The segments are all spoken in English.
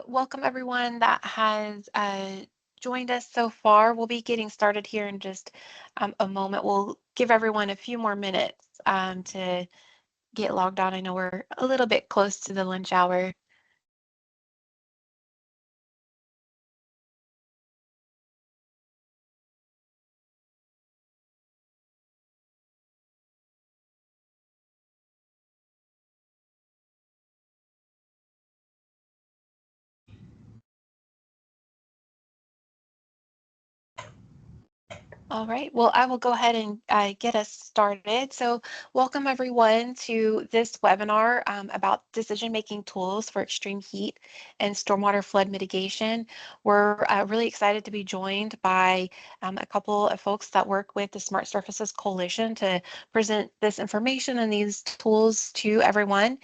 Welcome everyone that has joined us so far. We'll be getting started here in just a moment. We'll give everyone a few more minutes to get logged on. I know we're a little bit close to the lunch hour. All right, well, I will go ahead and get us started. So welcome everyone to this webinar about decision-making tools for extreme heat and stormwater flood mitigation. We're really excited to be joined by a couple of folks that work with the Smart Surfaces Coalition to present this information and these tools to everyone.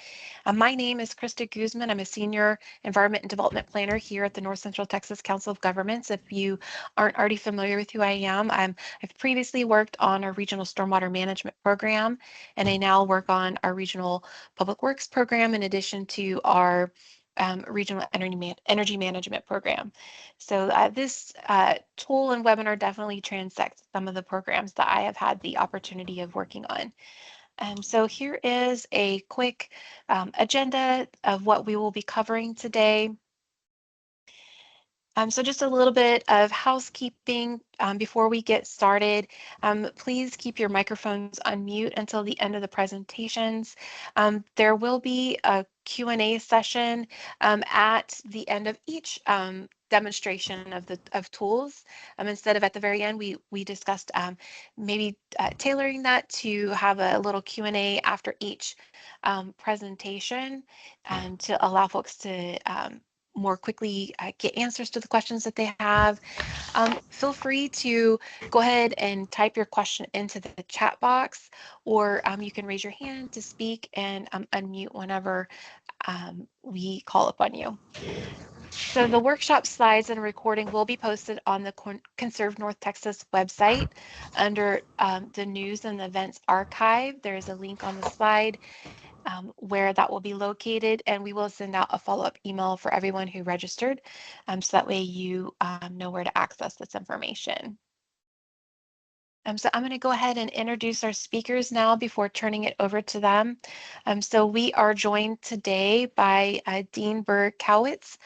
My name is Krista Guzman. I'm a Senior Environment and Development Planner here at the North Central Texas Council of Governments. If you aren't already familiar with who I am, I've previously worked on our regional stormwater management program, and I now work on our regional public works program in addition to our regional energy management program. So this tool and webinar definitely transects some of the programs that I have had the opportunity of working on. So here is a quick agenda of what we will be covering today. So just a little bit of housekeeping before we get started. Please keep your microphones on mute until the end of the presentations. There will be a Q&A session at the end of each demonstration of tools. Instead of at the very end, we discussed maybe tailoring that to have a little Q&A after each presentation to allow folks to more quickly get answers to the questions that they have. Feel free to go ahead and type your question into the chat box, or you can raise your hand to speak and unmute whenever we call upon you. So the workshop slides and recording will be posted on the Conserve North Texas website under the news and events archive. There is a link on the slide where that will be located, and we will send out a follow-up email for everyone who registered, so that way you know where to access this information. So I'm going to go ahead and introduce our speakers now before turning it over to them. So we are joined today by Dean Berg-Cowitz.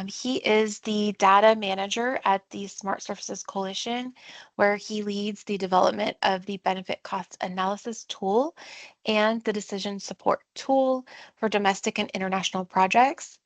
He is the data manager at the Smart Surfaces Coalition, where he leads the development of the benefit cost analysis tool and the decision support tool for domestic and international projects.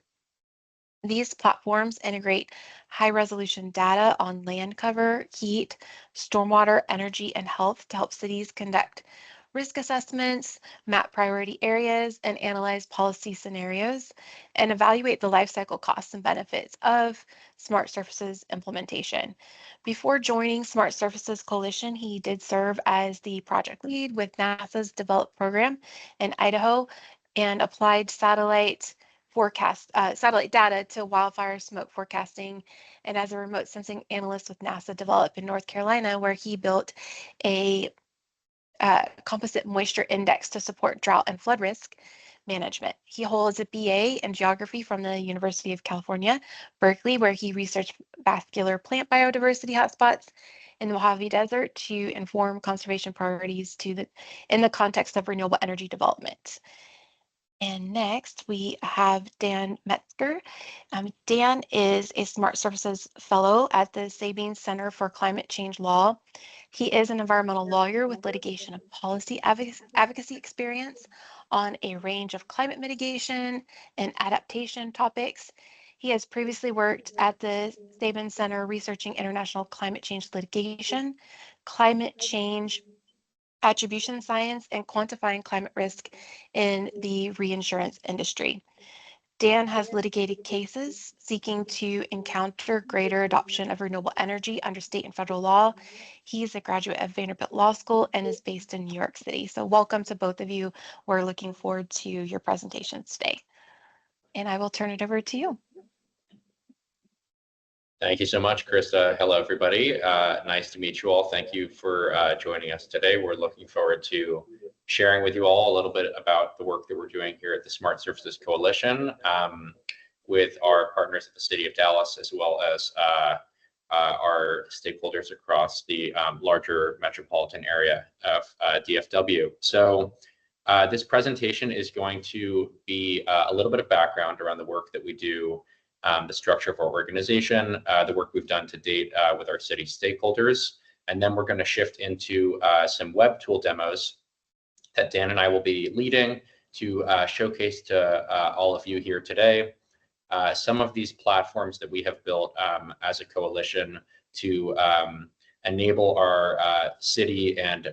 These platforms integrate high-resolution data on land cover, heat, stormwater, energy, and health to help cities conduct risk assessments, map priority areas, and analyze policy scenarios, and evaluate the life cycle costs and benefits of Smart Surfaces implementation. Before joining Smart Surfaces Coalition, he did serve as the project lead with NASA's DEVELOP program in Idaho and applied satellite data to wildfire smoke forecasting, and as a remote sensing analyst with NASA DEVELOP in North Carolina, where he built a composite moisture index to support drought and flood risk management. He holds a BA in geography from the University of California, Berkeley, where he researched vascular plant biodiversity hotspots in the Mojave Desert to inform conservation priorities in the context of renewable energy development. And next we have Dan Metzger. Dan is a Smart Surfaces Fellow at the Sabine Center for Climate Change Law. He is an environmental lawyer with litigation and policy advocacy experience on a range of climate mitigation and adaptation topics. He has previously worked at the Sabine Center researching international climate change litigation, climate change attribution science, and quantifying climate risk in the reinsurance industry. Dan has litigated cases seeking to encounter greater adoption of renewable energy under state and federal law. He's a graduate of Vanderbilt Law School and is based in New York City. So welcome to both of you. We're looking forward to your presentations today. And I will turn it over to you. Thank you so much, Krista. Hello, everybody. Nice to meet you all. Thank you for joining us today. We're looking forward to sharing with you all a little bit about the work that we're doing here at the Smart Surfaces Coalition. with our partners at the City of Dallas, as well as our stakeholders across the larger metropolitan area of DFW. So this presentation is going to be a little bit of background around the work that we do, the structure of our organization, the work we've done to date with our city stakeholders, and then we're going to shift into some web tool demos that Dan and I will be leading to showcase to all of you here today some of these platforms that we have built as a coalition to enable our city and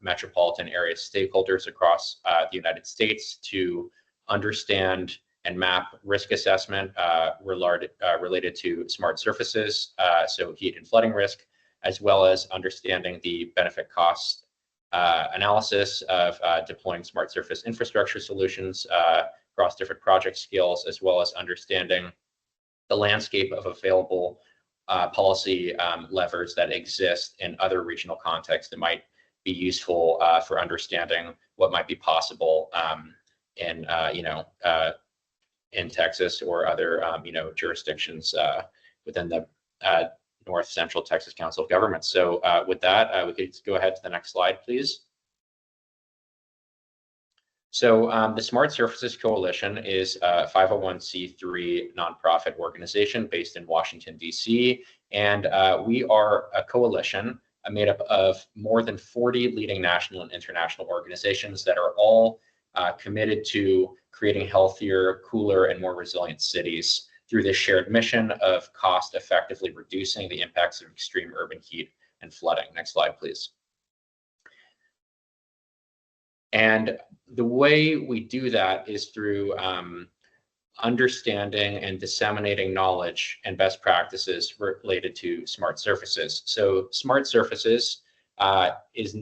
metropolitan area stakeholders across the United States to understand and map risk assessment related to smart surfaces, so heat and flooding risk, as well as understanding the benefit cost analysis of deploying smart surface infrastructure solutions across different project scales, as well as understanding the landscape of available policy levers that exist in other regional contexts that might be useful for understanding what might be possible in in Texas or other jurisdictions within the North Central Texas Council of Governments. So with that, we could go ahead to the next slide, please. So the Smart Surfaces Coalition is a 501c3 nonprofit organization based in Washington, D.C. And we are a coalition made up of more than 40 leading national and international organizations that are all committed to creating healthier, cooler, and more resilient cities through this shared mission of cost effectively reducing the impacts of extreme urban heat and flooding. Next slide, please. And the way we do that is through understanding and disseminating knowledge and best practices related to smart surfaces. So smart surfaces is,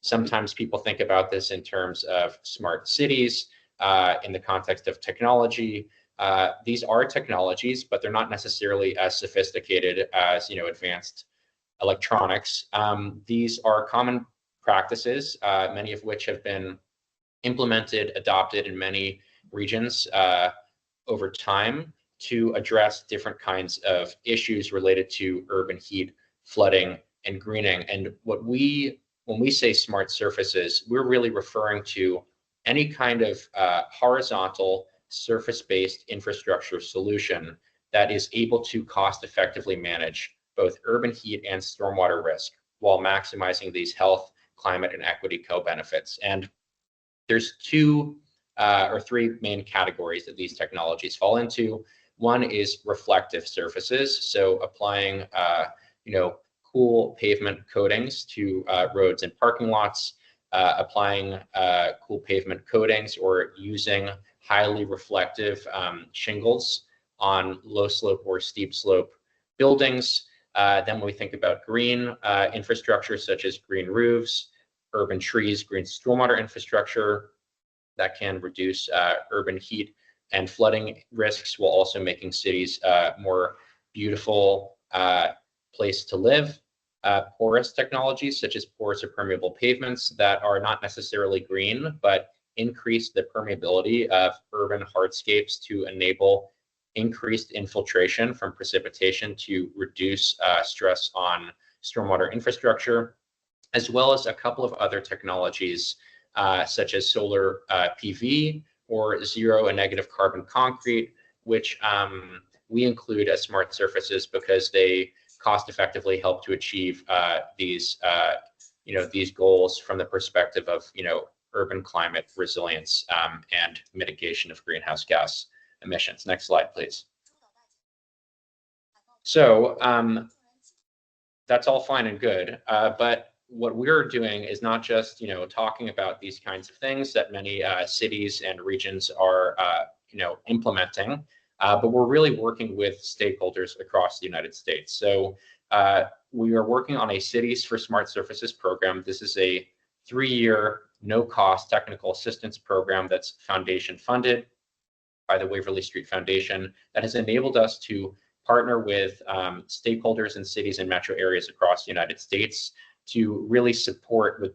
sometimes people think about this in terms of smart cities in the context of technology. These are technologies, but they're not necessarily as sophisticated as, advanced electronics. These are common practices, many of which have been implemented, adopted in many regions over time to address different kinds of issues related to urban heat, flooding, and greening. And when we say smart surfaces, we're really referring to any kind of horizontal surface-based infrastructure solution that is able to cost effectively manage both urban heat and stormwater risk while maximizing these health, climate, and equity co-benefits. And there's two or three main categories that these technologies fall into. One is reflective surfaces, so applying cool pavement coatings to roads and parking lots, applying cool pavement coatings or using highly reflective shingles on low slope or steep slope buildings. Then when we think about green infrastructure, such as green roofs, urban trees, green stormwater infrastructure that can reduce urban heat and flooding risks, while also making cities more beautiful place to live. Porous technologies such as porous or permeable pavements that are not necessarily green, but increase the permeability of urban hardscapes to enable increased infiltration from precipitation to reduce stress on stormwater infrastructure, as well as a couple of other technologies such as solar PV or zero and negative carbon concrete, which we include as smart surfaces because they cost effectively help to achieve these goals from the perspective of urban climate resilience and mitigation of greenhouse gas emissions. Next slide, please. So that's all fine and good, but what we're doing is not just talking about these kinds of things that many cities and regions are implementing, but we're really working with stakeholders across the United States. So we are working on a Cities for Smart Surfaces program. This is a 3-year, no-cost technical assistance program that's foundation funded by the Waverly Street Foundation that has enabled us to partner with stakeholders in cities and metro areas across the United States to really support with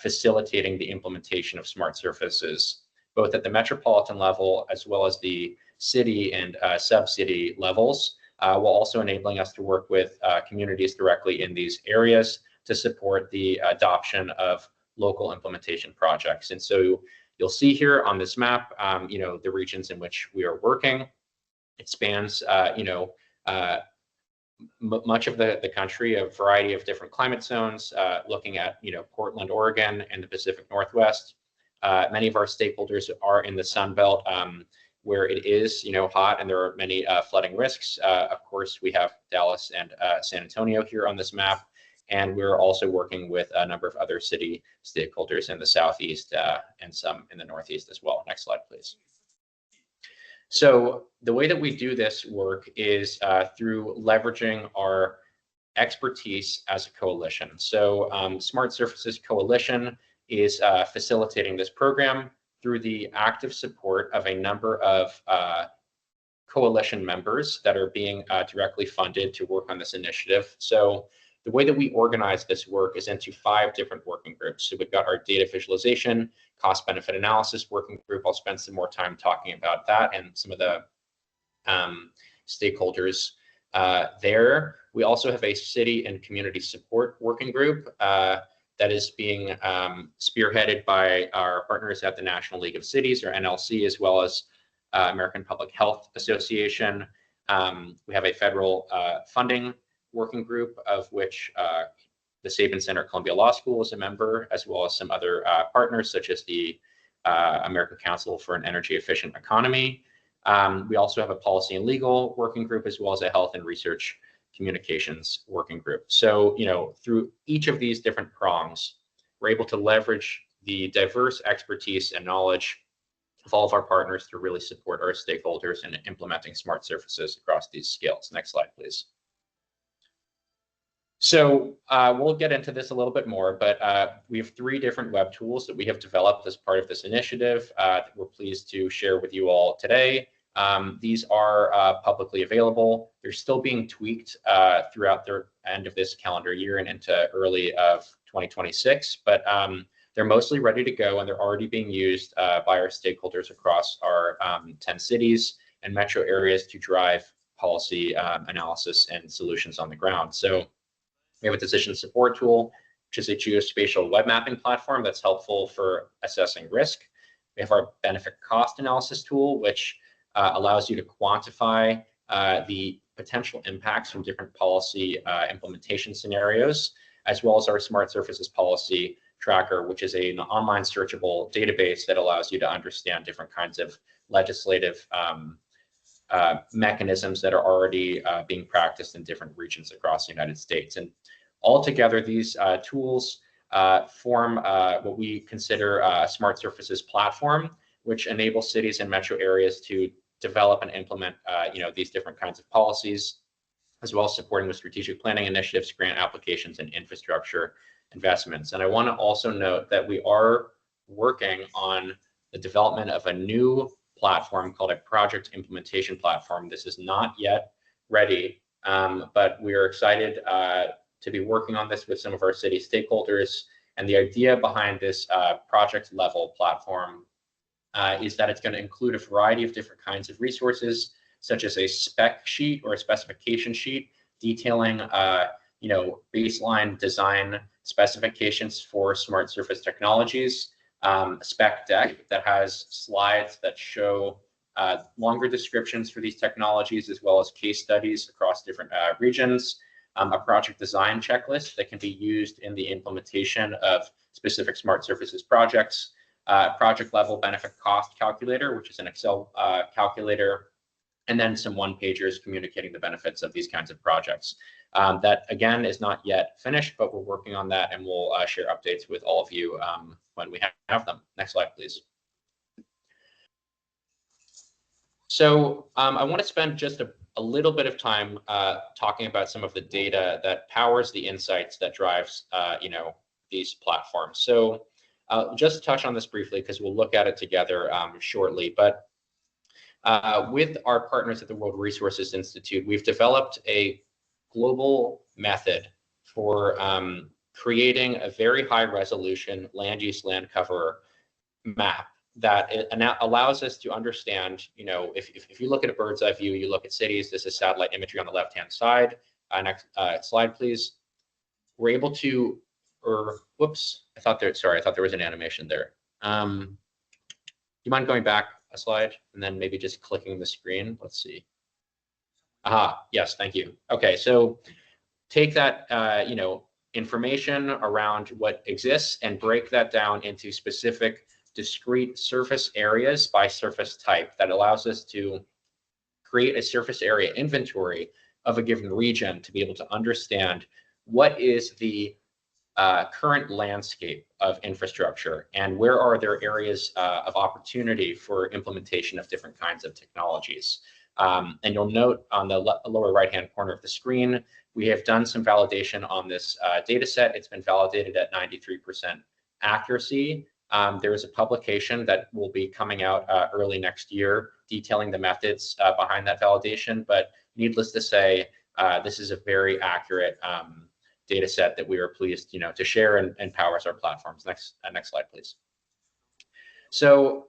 facilitating the implementation of smart surfaces, both at the metropolitan level as well as the city and sub-city levels, while also enabling us to work with communities directly in these areas to support the adoption of local implementation projects. And so you'll see here on this map, the regions in which we are working. It spans, much of the country, a variety of different climate zones, looking at, Portland, Oregon, and the Pacific Northwest. Many of our stakeholders are in the Sun Belt, where it is, hot, and there are many flooding risks. Of course, we have Dallas and San Antonio here on this map, and we're also working with a number of other city stakeholders in the Southeast and some in the Northeast as well. Next slide, please. So the way that we do this work is through leveraging our expertise as a coalition. So Smart Surfaces Coalition is facilitating this program through the active support of a number of coalition members that are being directly funded to work on this initiative. So the way that we organize this work is into 5 different working groups. So we've got our data visualization, cost benefit analysis working group. I'll spend some more time talking about that and some of the stakeholders there. We also have a city and community support working group that is being spearheaded by our partners at the National League of Cities, or NLC, as well as American Public Health Association. We have a federal funding working group, of which the Sabin Center at Columbia Law School is a member, as well as some other partners, such as the American Council for an Energy Efficient Economy. We also have a policy and legal working group, as well as a health and research communications working group. So, through each of these different prongs, we're able to leverage the diverse expertise and knowledge of all of our partners to really support our stakeholders in implementing smart surfaces across these scales. Next slide, please. So we'll get into this a little bit more, but we have 3 different web tools that we have developed as part of this initiative that we're pleased to share with you all today. These are publicly available. They're still being tweaked throughout the end of this calendar year and into early of 2026, but they're mostly ready to go, and they're already being used by our stakeholders across our 10 cities and metro areas to drive policy analysis and solutions on the ground. So we have a decision support tool, which is a geospatial web mapping platform that's helpful for assessing risk. We have our benefit cost analysis tool, which allows you to quantify the potential impacts from different policy implementation scenarios, as well as our Smart Surfaces Policy Tracker, which is an online searchable database that allows you to understand different kinds of legislative mechanisms that are already being practiced in different regions across the United States. And altogether, these tools form what we consider a smart surfaces platform, which enables cities and metro areas to develop and implement these different kinds of policies, as well as supporting with strategic planning initiatives, grant applications, and infrastructure investments. And I want to also note that we are working on the development of a new platform called a project implementation platform. This is not yet ready, but we are excited to be working on this with some of our city stakeholders. And the idea behind this project level platform is that it's going to include a variety of different kinds of resources, such as a spec sheet or a specification sheet detailing baseline design specifications for smart surface technologies, a spec deck that has slides that show longer descriptions for these technologies, as well as case studies across different regions, a project design checklist that can be used in the implementation of specific smart surfaces projects, project level benefit cost calculator, which is an Excel calculator, and then some one-pagers communicating the benefits of these kinds of projects. That, again, is not yet finished, but we're working on that, and we'll share updates with all of you when we have them. Next slide, please. So I want to spend just a little bit of time talking about some of the data that powers the insights that drives these platforms. So just touch on this briefly because we'll look at it together shortly. But with our partners at the World Resources Institute, we've developed a global method for creating a very high resolution land use land cover map that it allows us to understand, if you look at a bird's eye view, you look at cities, this is satellite imagery on the left-hand side. Next slide, please. We're able to, whoops, I thought there was an animation there. Do you mind going back a slide and then maybe just clicking the screen? Let's see. Aha, yes, thank you. Okay, so take that, information around what exists and break that down into specific discrete surface areas by surface type. That allows us to create a surface area inventory of a given region to be able to understand what is the current landscape of infrastructure and where are there areas of opportunity for implementation of different kinds of technologies. And you'll note on the lower right-hand corner of the screen, we have done some validation on this data set. It's been validated at 93% accuracy. There is a publication that will be coming out early next year detailing the methods behind that validation, but needless to say, this is a very accurate data set that we are pleased to share and powers our platforms. Next slide, please. So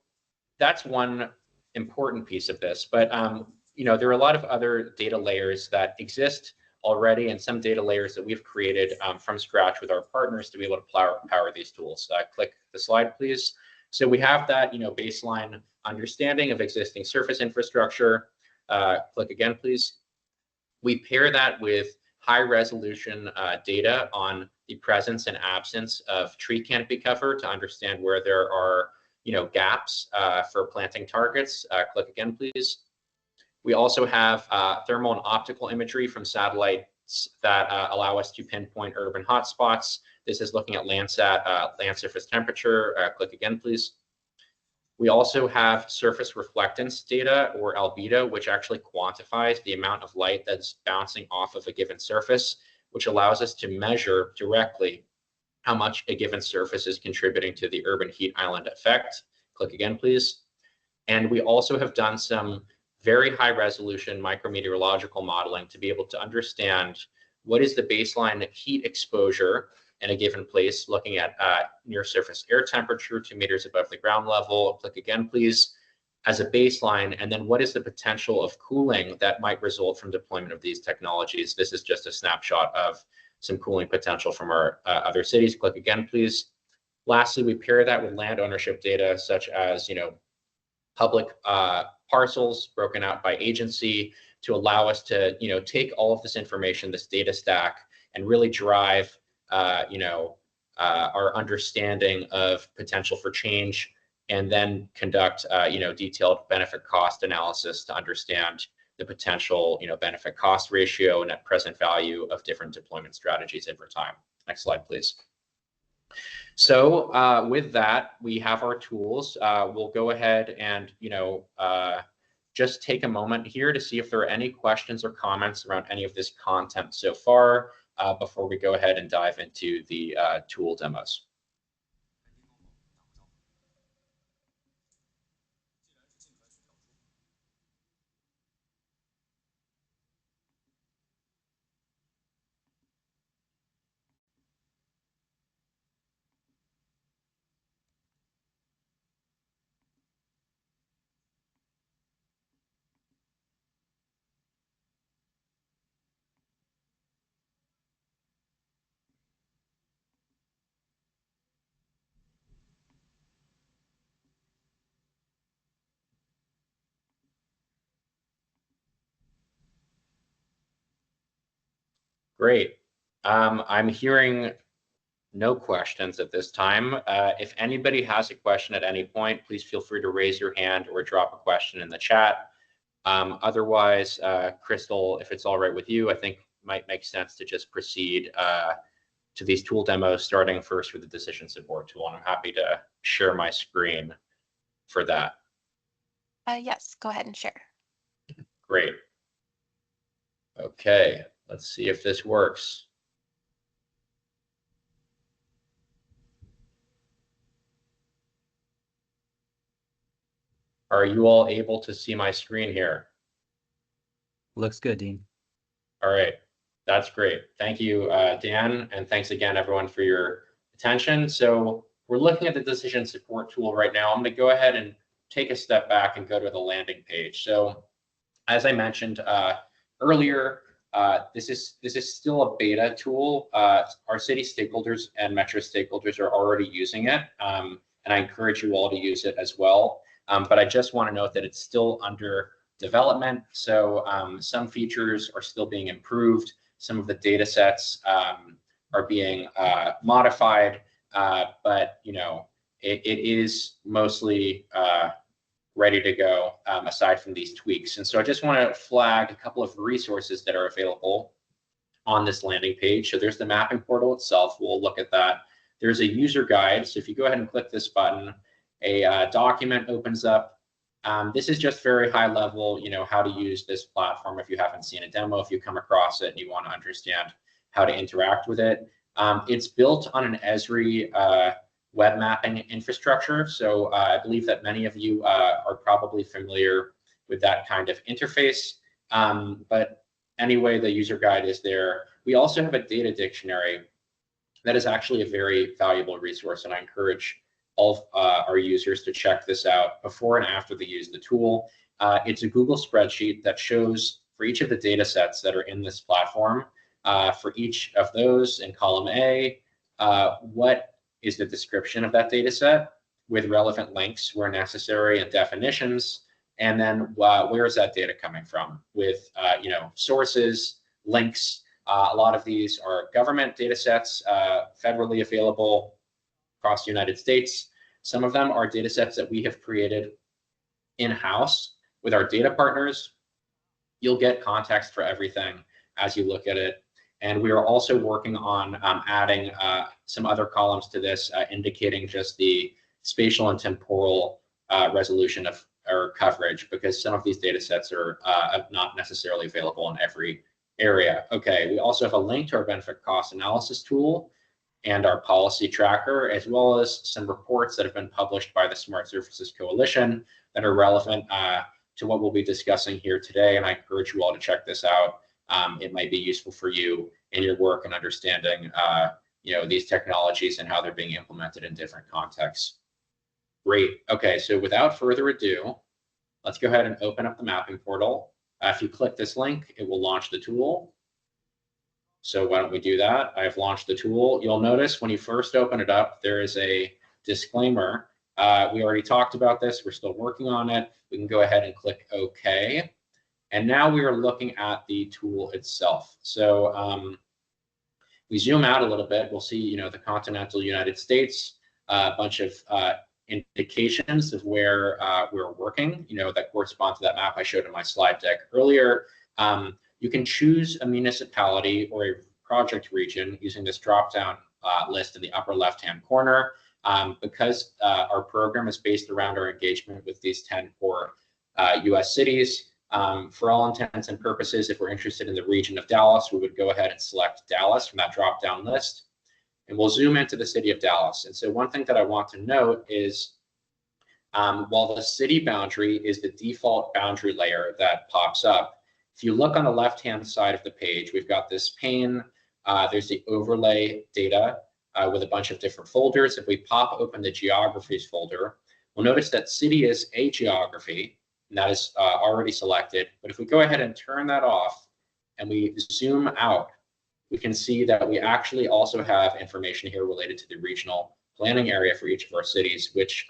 that's one important piece of this, but there are a lot of other data layers that exist already and some data layers that we've created from scratch with our partners to be able to power these tools. Click the slide, please. So we have that baseline understanding of existing surface infrastructure. Click again, please. We pair that with high resolution data on the presence and absence of tree canopy cover to understand where there are gaps for planting targets. Click again, please. We also have thermal and optical imagery from satellites that allow us to pinpoint urban hotspots. This is looking at Landsat land surface temperature. Click again, please. We also have surface reflectance data, or albedo, which actually quantifies the amount of light that's bouncing off of a given surface, which allows us to measure directly how much a given surface is contributing to the urban heat island effect. Click again, please. And we also have done some very high resolution micrometeorological modeling to be able to understand what is the baseline heat exposure in a given place, looking at near surface air temperature 2 meters above the ground level. Click again, please, as a baseline. And then what is the potential of cooling that might result from deployment of these technologies? This is just a snapshot of some cooling potential from our other cities. Click again, please. Lastly, we pair that with land ownership data, such as public parcels broken out by agency, to allow us to take all of this information, this data stack, and really drive our understanding of potential for change, and then conduct detailed benefit cost analysis to understand the potential benefit cost ratio and net present value of different deployment strategies over time. Next slide, please. So with that, we have our tools. We'll go ahead and just take a moment here to see if there are any questions or comments around any of this content so far before we go ahead and dive into the tool demos. Great. I'm hearing no questions at this time. If anybody has a question at any point, please feel free to raise your hand or drop a question in the chat. Otherwise, Crystal, if it's all right with you, I think might make sense to just proceed to these tool demos, starting first with the decision support tool. And I'm happy to share my screen for that. Yes, go ahead and share. Great. Okay, let's see if this works. Are you all able to see my screen here? Looks good, Dean. All right, that's great. Thank you, Dan, and thanks again, everyone, for your attention. So we're looking at the decision support tool right now. I'm going to go ahead and take a step back and go to the landing page. So as I mentioned earlier, this is still a beta tool. Our city stakeholders and Metro stakeholders are already using it, and I encourage you all to use it as well. But I just want to note that it's still under development, so some features are still being improved. Some of the data sets are being modified, but it is mostly ready to go aside from these tweaks. And so I just want to flag a couple of resources that are available on this landing page. So there's the mapping portal itself. We'll look at that. There's a user guide. So if you go ahead and click this button, a document opens up. This is just very high level, how to use this platform if you haven't seen a demo, if you come across it and you want to understand how to interact with it. It's built on an Esri web mapping infrastructure. So I believe that many of you are probably familiar with that kind of interface. But anyway, the user guide is there. We also have a data dictionary that is actually a very valuable resource, and I encourage all of our users to check this out before and after they use the tool. It's a Google spreadsheet that shows for each of the data sets that are in this platform, for each of those in column A, what is the description of that data set with relevant links where necessary and definitions, and then where is that data coming from with sources, links. A lot of these are government data sets, federally available across the United States. Some of them are data sets that we have created in-house with our data partners. You'll get context for everything as you look at it. And we are also working on adding some other columns to this, indicating just the spatial and temporal resolution of or coverage, because some of these data sets are not necessarily available in every area. Okay, we also have a link to our benefit cost analysis tool and our policy tracker, as well as some reports that have been published by the Smart Surfaces Coalition that are relevant to what we'll be discussing here today. And I encourage you all to check this out. It might be useful for you in your work and understanding these technologies and how they're being implemented in different contexts. Great. Okay, so without further ado, let's go ahead and open up the mapping portal. If you click this link, it will launch the tool. So why don't we do that? I've launched the tool. You'll notice when you first open it up, there is a disclaimer. We already talked about this. We're still working on it. We can go ahead and click OK. And now we are looking at the tool itself. So we zoom out a little bit. We'll see, the continental United States, a bunch of indications of where we're working, that correspond to that map I showed in my slide deck earlier. You can choose a municipality or a project region using this drop-down list in the upper left-hand corner. Because our program is based around our engagement with these 10 core US cities, for all intents and purposes, if we're interested in the region of Dallas, we would go ahead and select Dallas from that drop-down list, and we'll zoom into the city of Dallas. And so one thing that I want to note is while the city boundary is the default boundary layer that pops up, if you look on the left-hand side of the page, we've got this pane. There's the overlay data with a bunch of different folders. If we pop open the geographies folder, we'll notice that city is a geography, and that is already selected. But if we go ahead and turn that off and we zoom out, we can see that we actually also have information here related to the regional planning area for each of our cities, which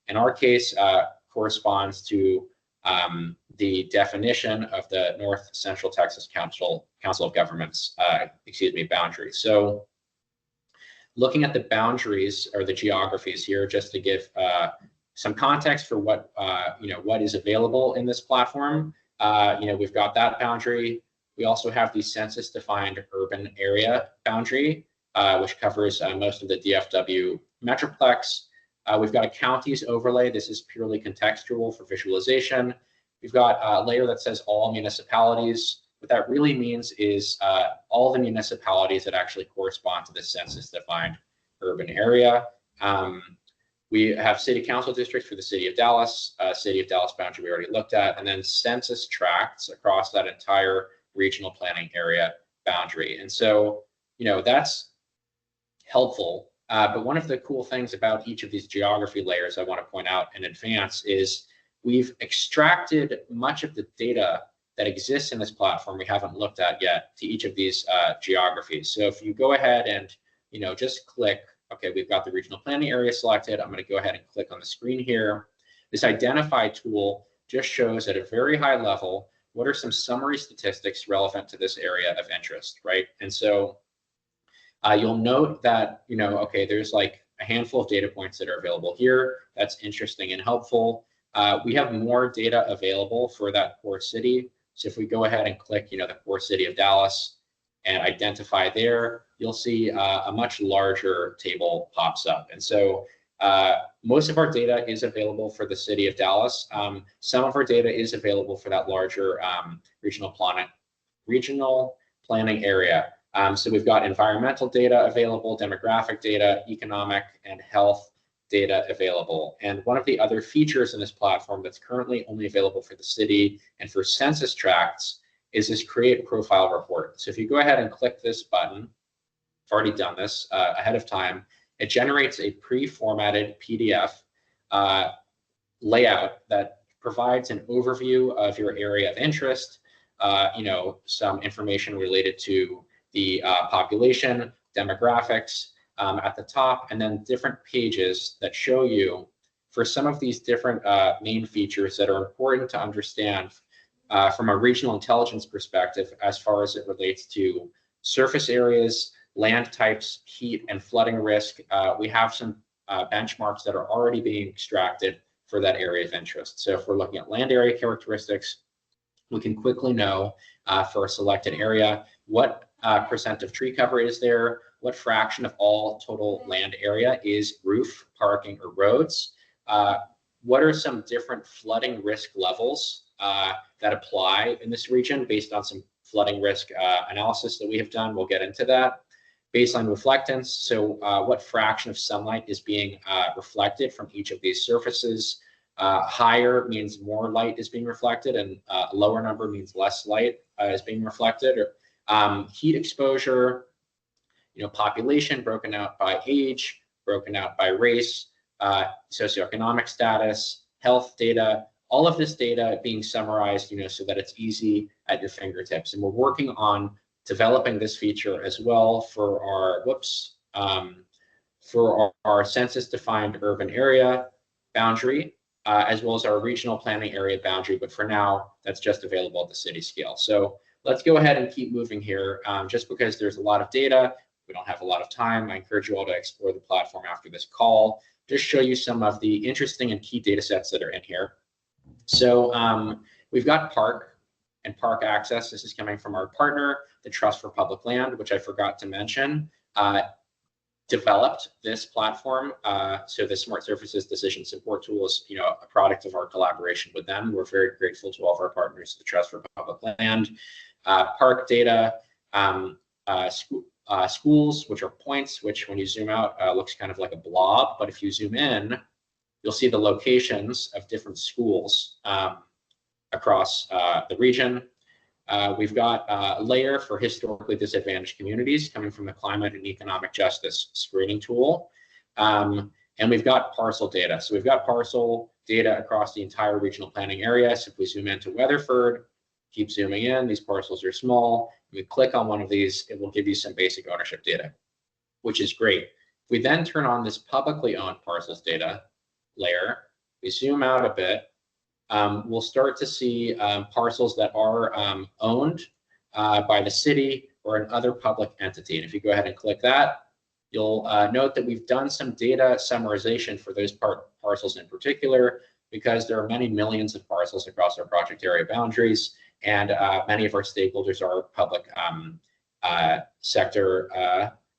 in our case corresponds to the definition of the North Central Texas Council of Governments, boundary. So looking at the boundaries or the geographies here, just to give some context for what what is available in this platform. We've got that boundary. We also have the census-defined urban area boundary, which covers most of the DFW metroplex. We've got a counties overlay. This is purely contextual for visualization. We've got a layer that says all municipalities. What that really means is all the municipalities that actually correspond to the census-defined urban area. We have city council districts for the city of Dallas boundary we already looked at, and then census tracts across that entire regional planning area boundary. And so, that's helpful But one of the cool things about each of these geography layers I want to point out in advance is we've extracted much of the data that exists in this platform we haven't looked at yet to each of these geographies. So if you go ahead and just click, okay, we've got the regional planning area selected. I'm going to go ahead and click on the screen here. This identify tool just shows at a very high level what are some summary statistics relevant to this area of interest, right? And so you'll note that, okay, there's like a handful of data points that are available here. That's interesting and helpful. We have more data available for that core city. So if we go ahead and click, the core city of Dallas and identify there, you'll see a much larger table pops up. And so most of our data is available for the city of Dallas. Some of our data is available for that larger regional planning area. So we've got environmental data available, demographic data, economic and health data available. And one of the other features in this platform that's currently only available for the city and for census tracts is this create profile report. So if you go ahead and click this button, I've already done this ahead of time, it generates a pre-formatted PDF layout that provides an overview of your area of interest, some information related to the population, demographics at the top, and then different pages that show you for some of these different main features that are important to understand from a regional intelligence perspective as far as it relates to surface areas, land types, heat and flooding risk. We have some benchmarks that are already being extracted for that area of interest. So if we're looking at land area characteristics, we can quickly know for a selected area what percent of tree cover is there, what fraction of all total land area is roof, parking, or roads, what are some different flooding risk levels that apply in this region based on some flooding risk analysis that we have done. We'll get into that. Baseline reflectance, so what fraction of sunlight is being reflected from each of these surfaces. Higher means more light is being reflected, and a lower number means less light is being reflected. Heat exposure, population broken out by age, broken out by race, socioeconomic status, health data, all of this data being summarized, so that it's easy at your fingertips. And we're working on developing this feature as well for our census-defined urban area boundary, as well as our regional planning area boundary. But for now, that's just available at the city scale. So let's go ahead and keep moving here. Just because there's a lot of data, we don't have a lot of time. I encourage you all to explore the platform after this call. Just show you some of the interesting and key data sets that are in here. So we've got park and park access. This is coming from our partner, the Trust for Public Land, which I forgot to mention, developed this platform. So the Smart Surfaces Decision Support Tool is, a product of our collaboration with them. We're very grateful to all of our partners, the Trust for Public Land. Park data, schools, which are points, which when you zoom out looks kind of like a blob, but if you zoom in, you'll see the locations of different schools across the region. We've got a layer for historically disadvantaged communities coming from the Climate and Economic Justice Screening Tool. And we've got parcel data. So we've got parcel data across the entire regional planning area. So if we zoom into Weatherford, keep zooming in, these parcels are small. If we click on one of these, it will give you some basic ownership data, which is great. If we then turn on this publicly owned parcels data layer, we zoom out a bit, we'll start to see parcels that are owned by the city or another public entity. And if you go ahead and click that, you'll note that we've done some data summarization for those parcels in particular, because there are many millions of parcels across our project area boundaries, and many of our stakeholders are public sector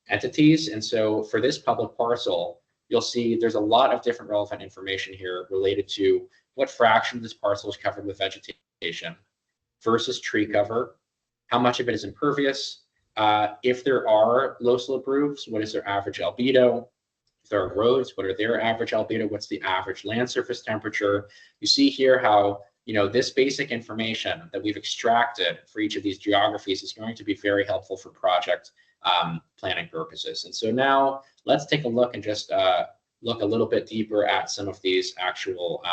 entities. And so for this public parcel, you'll see there's a lot of different relevant information here related to what fraction of this parcel is covered with vegetation versus tree cover, how much of it is impervious, if there are low slope roofs, what is their average albedo, if there are roads, what are their average albedo, what's the average land surface temperature. You see here how this basic information that we've extracted for each of these geographies is going to be very helpful for project planning purposes. And so now let's take a look and just look a little bit deeper at some of these actual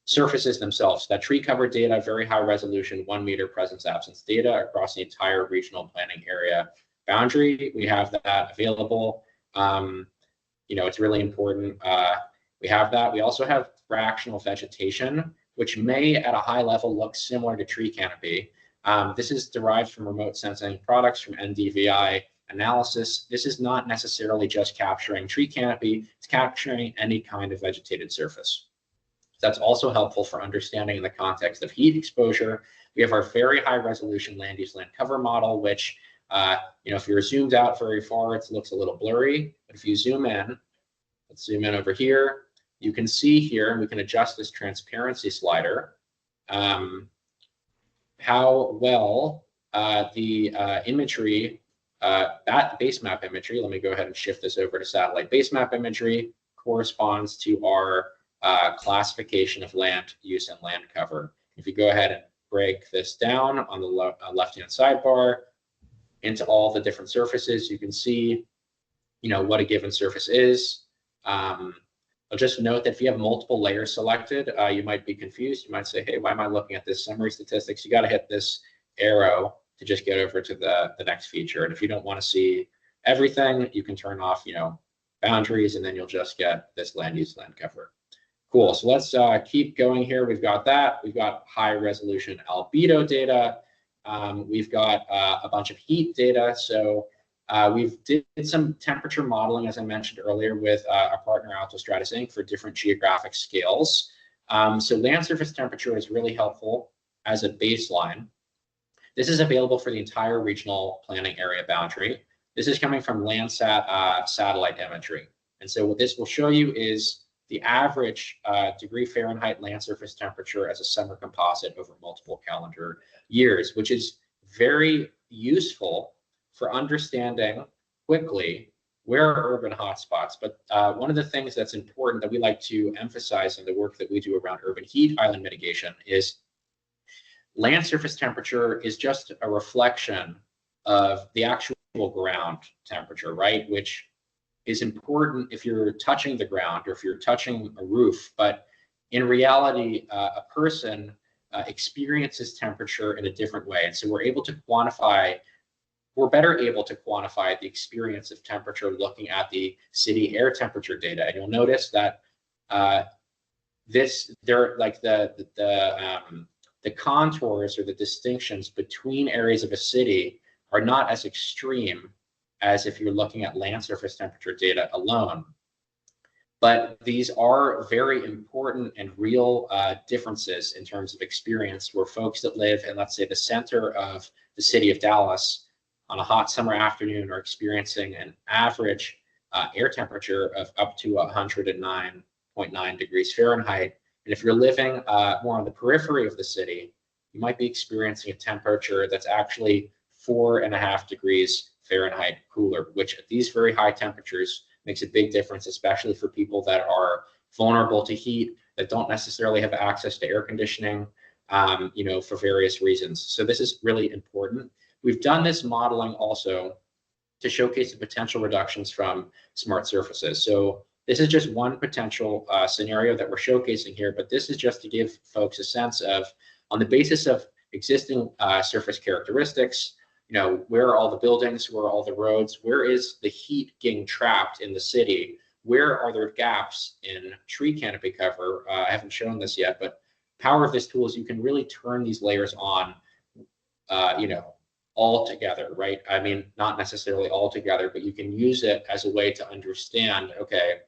surfaces themselves. That tree cover data, very high resolution, 1 meter presence absence data across the entire regional planning area boundary. We have that available. It's really important. We have that. We also have fractional vegetation, which may at a high level look similar to tree canopy. This is derived from remote sensing products from NDVI analysis. This is not necessarily just capturing tree canopy, it's capturing any kind of vegetated surface. That's also helpful for understanding in the context of heat exposure. We have our very high resolution land use land cover model, which, if you're zoomed out very far, it looks a little blurry. But if you zoom in, let's zoom in over here, you can see here, and we can adjust this transparency slider, how well the imagery, that base map imagery, let me go ahead and shift this over to satellite base map imagery, corresponds to our classification of land use and land cover. If you go ahead and break this down on the left-hand sidebar into all the different surfaces, you can see, what a given surface is. I'll just note that if you have multiple layers selected, you might be confused. You might say, hey, why am I looking at this summary statistics? You got to hit this arrow to just get over to the next feature. And if you don't want to see everything, you can turn off, boundaries, and then you'll just get this land use land cover. Cool. So let's keep going here. We've got that. We've got high resolution albedo data. We've got a bunch of heat data. So we've did some temperature modeling, as I mentioned earlier, with our partner Altostratus Inc. for different geographic scales. So land surface temperature is really helpful as a baseline. This is available for the entire regional planning area boundary. This is coming from Landsat satellite imagery. And so what this will show you is the average degree Fahrenheit land surface temperature as a summer composite over multiple calendar years, which is very useful for understanding quickly where are urban hotspots. But one of the things that's important that we like to emphasize in the work that we do around urban heat island mitigation is land surface temperature is just a reflection of the actual ground temperature, right? Which is important if you're touching the ground or if you're touching a roof. But in reality, a person experiences temperature in a different way. And so we're better able to quantify the experience of temperature looking at the city air temperature data. And you'll notice that the contours or the distinctions between areas of a city are not as extreme as if you're looking at land surface temperature data alone. But these are very important and real differences in terms of experience, where folks that live in, let's say, the center of the city of Dallas on a hot summer afternoon are experiencing an average air temperature of up to 109.9 degrees Fahrenheit. And if you're living more on the periphery of the city, you might be experiencing a temperature that's actually 4.5 degrees Fahrenheit cooler, which at these very high temperatures makes a big difference, especially for people that are vulnerable to heat, that don't necessarily have access to air conditioning, for various reasons. So this is really important. We've done this modeling also to showcase the potential reductions from smart surfaces. So this is just one potential scenario that we're showcasing here, but this is just to give folks a sense of, on the basis of existing surface characteristics, where are all the buildings, where are all the roads, where is the heat getting trapped in the city, where are there gaps in tree canopy cover. I haven't shown this yet, but power of this tool is you can really turn these layers on, all together, right? I mean, not necessarily all together, but you can use it as a way to understand, okay,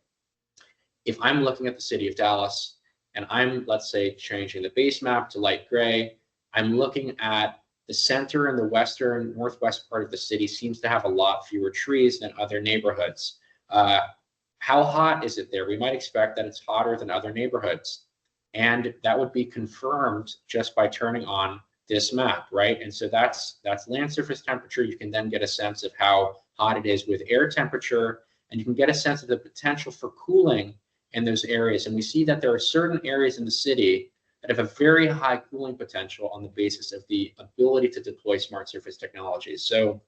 if I'm looking at the city of Dallas and I'm, let's say, changing the base map to light gray, I'm looking at the center and the western northwest part of the city seems to have a lot fewer trees than other neighborhoods. How hot is it there? We might expect that it's hotter than other neighborhoods. And that would be confirmed just by turning on this map, right? And so that's land surface temperature. You can then get a sense of how hot it is with air temperature, and you can get a sense of the potential for cooling in those areas. And we see that there are certain areas in the city that have a very high cooling potential on the basis of the ability to deploy smart surface technologies. So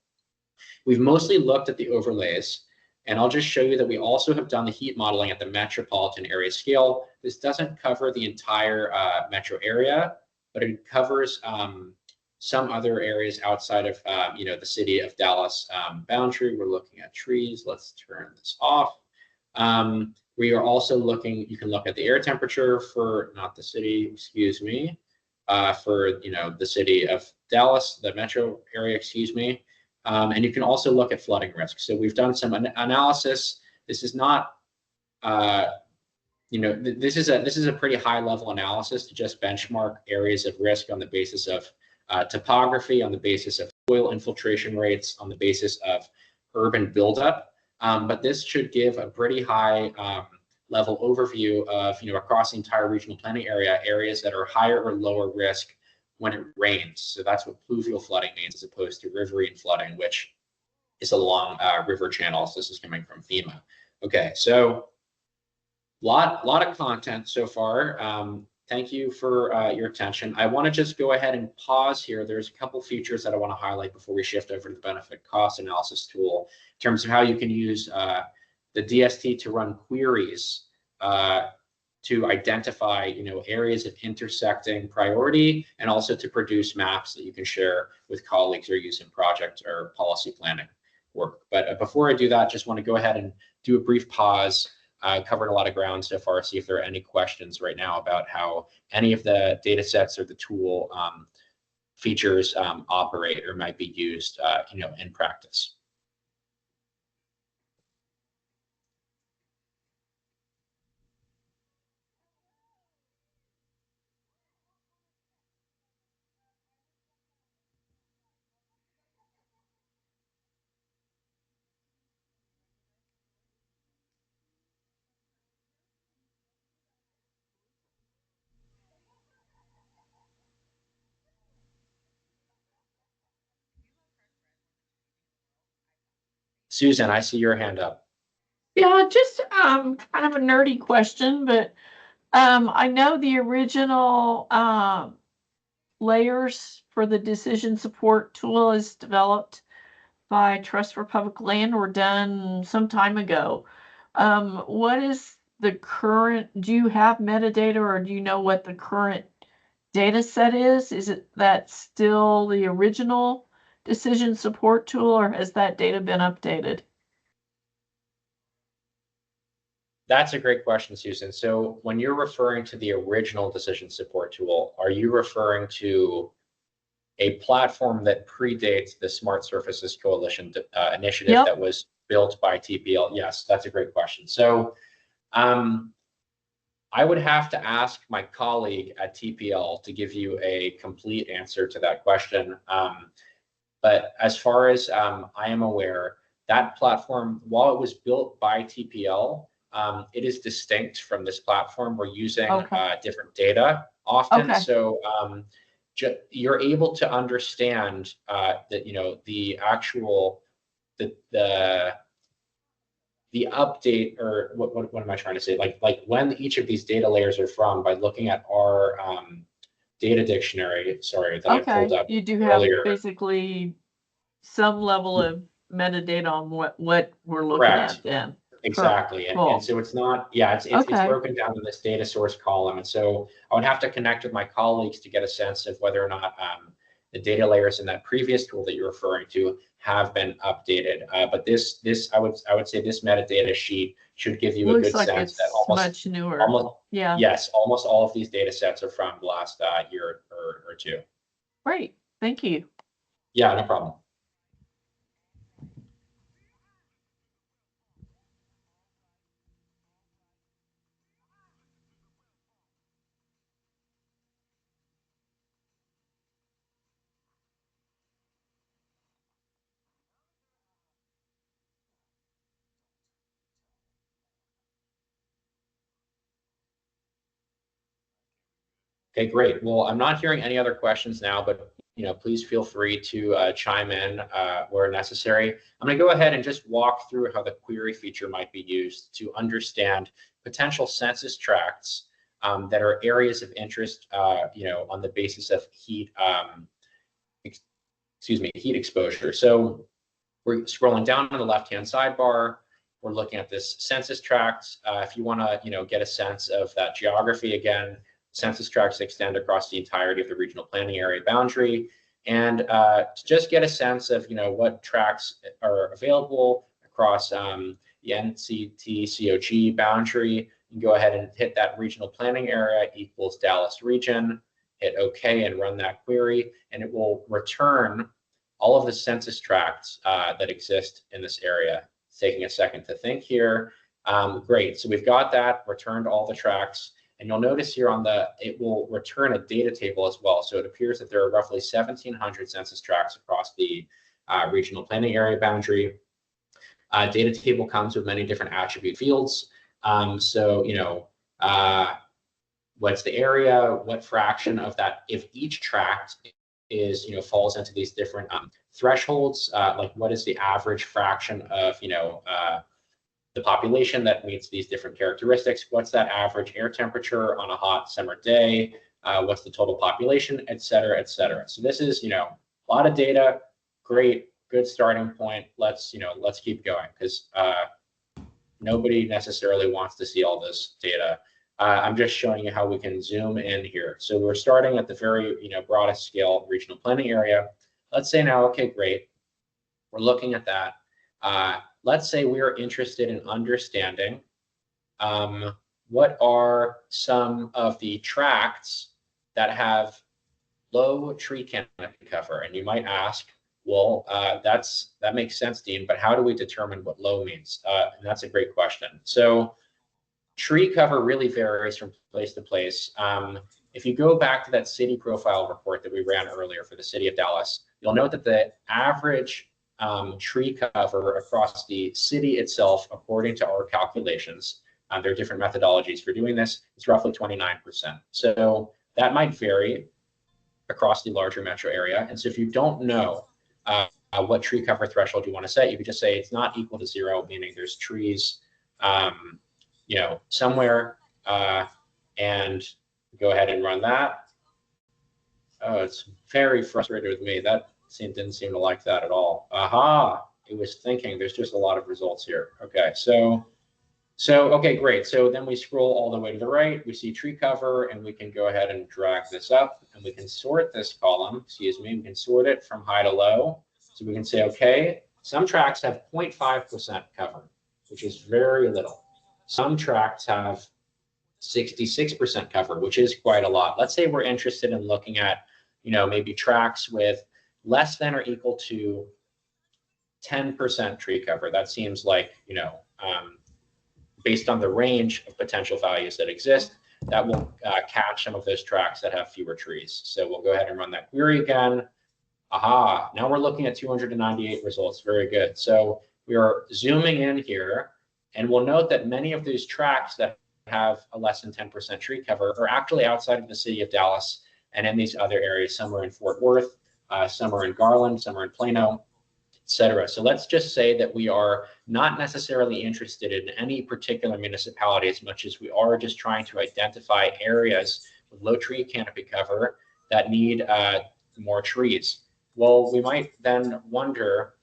We've mostly looked at the overlays, and I'll just show you that we also have done the heat modeling at the metropolitan area scale. This doesn't cover the entire metro area, but it covers some other areas outside of the city of Dallas boundary. We're looking at trees. Let's turn this off. We are also looking, you can look at the air temperature for, not the city, excuse me, for the city of Dallas, the metro area, excuse me. And you can also look at flooding risk. So we've done some analysis. This is not, this is a pretty high level analysis to just benchmark areas of risk on the basis of topography, on the basis of soil infiltration rates, on the basis of urban buildup. But this should give a pretty high level overview of, across the entire regional planning area, areas that are higher or lower risk when it rains. So that's what pluvial flooding means, as opposed to riverine flooding, which is along river channels. This is coming from FEMA. Okay, so lot of content so far. Thank you for your attention. I want to just go ahead and pause here. There's a couple features that I want to highlight before we shift over to the benefit cost analysis tool in terms of how you can use the DST to run queries to identify areas of intersecting priority, and also to produce maps that you can share with colleagues or use in project or policy planning work. But before I do that, just want to go ahead and do a brief pause. Covered a lot of ground so far. See if there are any questions right now about how any of the data sets or the tool features operate or might be used in practice. Susan, I see your hand up. Yeah, just kind of a nerdy question, but I know the original layers for the decision support tool is developed by Trust for Public Land were done some time ago. What is the current, do you have metadata, or do you know what the current data set is? Is it that still the original decision support tool, or has that data been updated? That's a great question, Susan. So when you're referring to the original decision support tool, are you referring to a platform that predates the Smart Surfaces Coalition initiative that was built by TPL? Yes, that's a great question. So I would have to ask my colleague at TPL to give you a complete answer to that question. But as far as I am aware, that platform, while it was built by TPL, it is distinct from this platform. We're using different data often. So you're able to understand that, the actual, the update, or what am I trying to say? Like when each of these data layers are from, by looking at our data dictionary, sorry, that I pulled up you do earlier. have basically some level of metadata on what we're looking at then. Exactly. And so it's not, it's broken down in this data source column. And so I would have to connect with my colleagues to get a sense of whether or not the data layers in that previous tool that you're referring to have been updated. But this I would say this metadata sheet should give you a good sense that much newer. Yes, almost all of these data sets are from the last year or two. Great. Thank you. Yeah, no problem. Okay, great. Well, I'm not hearing any other questions now, but please feel free to chime in where necessary. I'm going to go ahead and just walk through how the query feature might be used to understand potential census tracts that are areas of interest, on the basis of heat, heat exposure. So We're scrolling down on the left-hand sidebar. We're looking at this census tract. If you want to, get a sense of that geography again, census tracts extend across the entirety of the regional planning area boundary. And to just get a sense of, what tracts are available across the NCTCOG boundary, you can go ahead and hit that regional planning area equals Dallas region, hit OK and run that query, and it will return all of the census tracts that exist in this area. It's taking a second to think here. Great, so we've got that, returned all the tracts, and you'll notice here it will return a data table as well. So it appears that there are roughly 1,700 census tracts across the regional planning area boundary. Data table comes with many different attribute fields. What's the area, what fraction of that, if each tract is, falls into these different thresholds, like what is the average fraction of, the population that meets these different characteristics, what's that average air temperature on a hot summer day, what's the total population, et cetera, et cetera. So this is, a lot of data, great, good starting point. Let's keep going, because nobody necessarily wants to see all this data. I'm just showing you how we can zoom in here. So we're starting at the very, broadest scale regional planning area. Let's say now, okay, great. We're looking at that. Let's say we are interested in understanding what are some of the tracts that have low tree canopy cover. And you might ask, well, that makes sense, Dean, but how do we determine what low means? And that's a great question. So tree cover really varies from place to place. If you go back to that city profile report that we ran earlier for the city of Dallas, you'll note that the average tree cover across the city itself, according to our calculations, there are different methodologies for doing this, it's roughly 29%. So that might vary across the larger metro area. And so if you don't know what tree cover threshold you want to set, you could just say it's not equal to 0, meaning there's trees somewhere, and go ahead and run that. Oh, it's very frustrated with me. That didn't seem to like that at all. Aha, it was thinking. There's just a lot of results here. Okay, so okay, great. So then we scroll all the way to the right. We see tree cover, and we can go ahead and drag this up, and we can sort this column. Excuse me. We can sort it from high to low. So we can say, okay, some tracts have 0.5% cover, which is very little. Some tracts have 66% cover, which is quite a lot. Let's say we're interested in looking at, maybe tracts with less than or equal to 10% tree cover. That seems like, based on the range of potential values that exist, that will catch some of those tracts that have fewer trees. So we'll go ahead and run that query again. Aha, now we're looking at 298 results. Very good. So we are zooming in here, and we'll note that many of these tracts that have a less than 10% tree cover are actually outside of the city of Dallas and in these other areas. Some are in Fort Worth, some are in Garland, some are in Plano, etc. So let's just say that we are not necessarily interested in any particular municipality as much as we are just trying to identify areas with low tree canopy cover that need more trees. Well, we might then wonder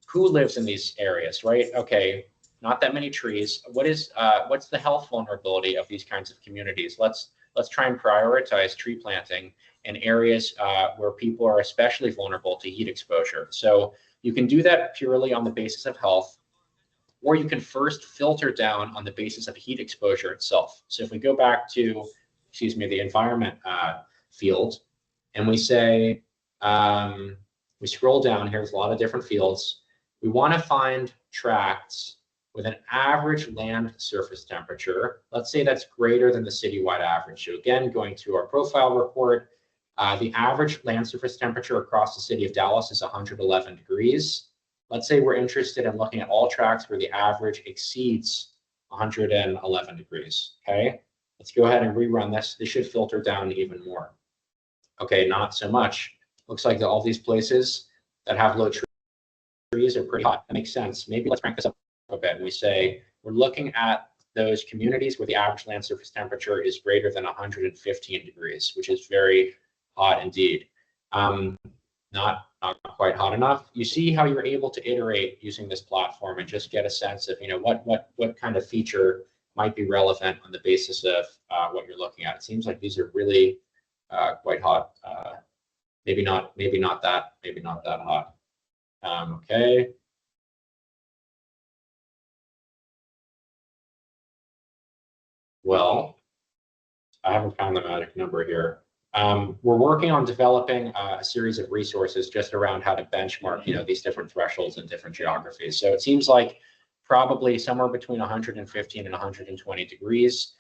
who lives in these areas, right? Okay, not that many trees. What's the health vulnerability of these kinds of communities? Let's try and prioritize tree planting in areas where people are especially vulnerable to heat exposure. So you can do that purely on the basis of health, or you can first filter down on the basis of heat exposure itself. So if we go back to, the environment field, and we say, we scroll down, here's a lot of different fields. We want to find tracts with an average land surface temperature. Let's say that's greater than the citywide average. So again, going to our profile report, the average land surface temperature across the city of Dallas is 111 degrees. Let's say we're interested in looking at all tracts where the average exceeds 111 degrees, okay? Let's go ahead and rerun this. This should filter down even more. Okay, not so much. Looks like all these places that have low trees are pretty hot. That makes sense. Maybe let's crank this up a bit. And we say we're looking at those communities where the average land surface temperature is greater than 115 degrees, which is very hot indeed. Not not quite hot enough. You see how you're able to iterate using this platform and just get a sense of, what kind of feature might be relevant on the basis of what you're looking at. It seems like these are really quite hot. Maybe not that hot. Okay. Well, I haven't found the magic number here. We're working on developing a series of resources just around how to benchmark, these different thresholds in different geographies. So it seems like probably somewhere between 115 and 120 degrees,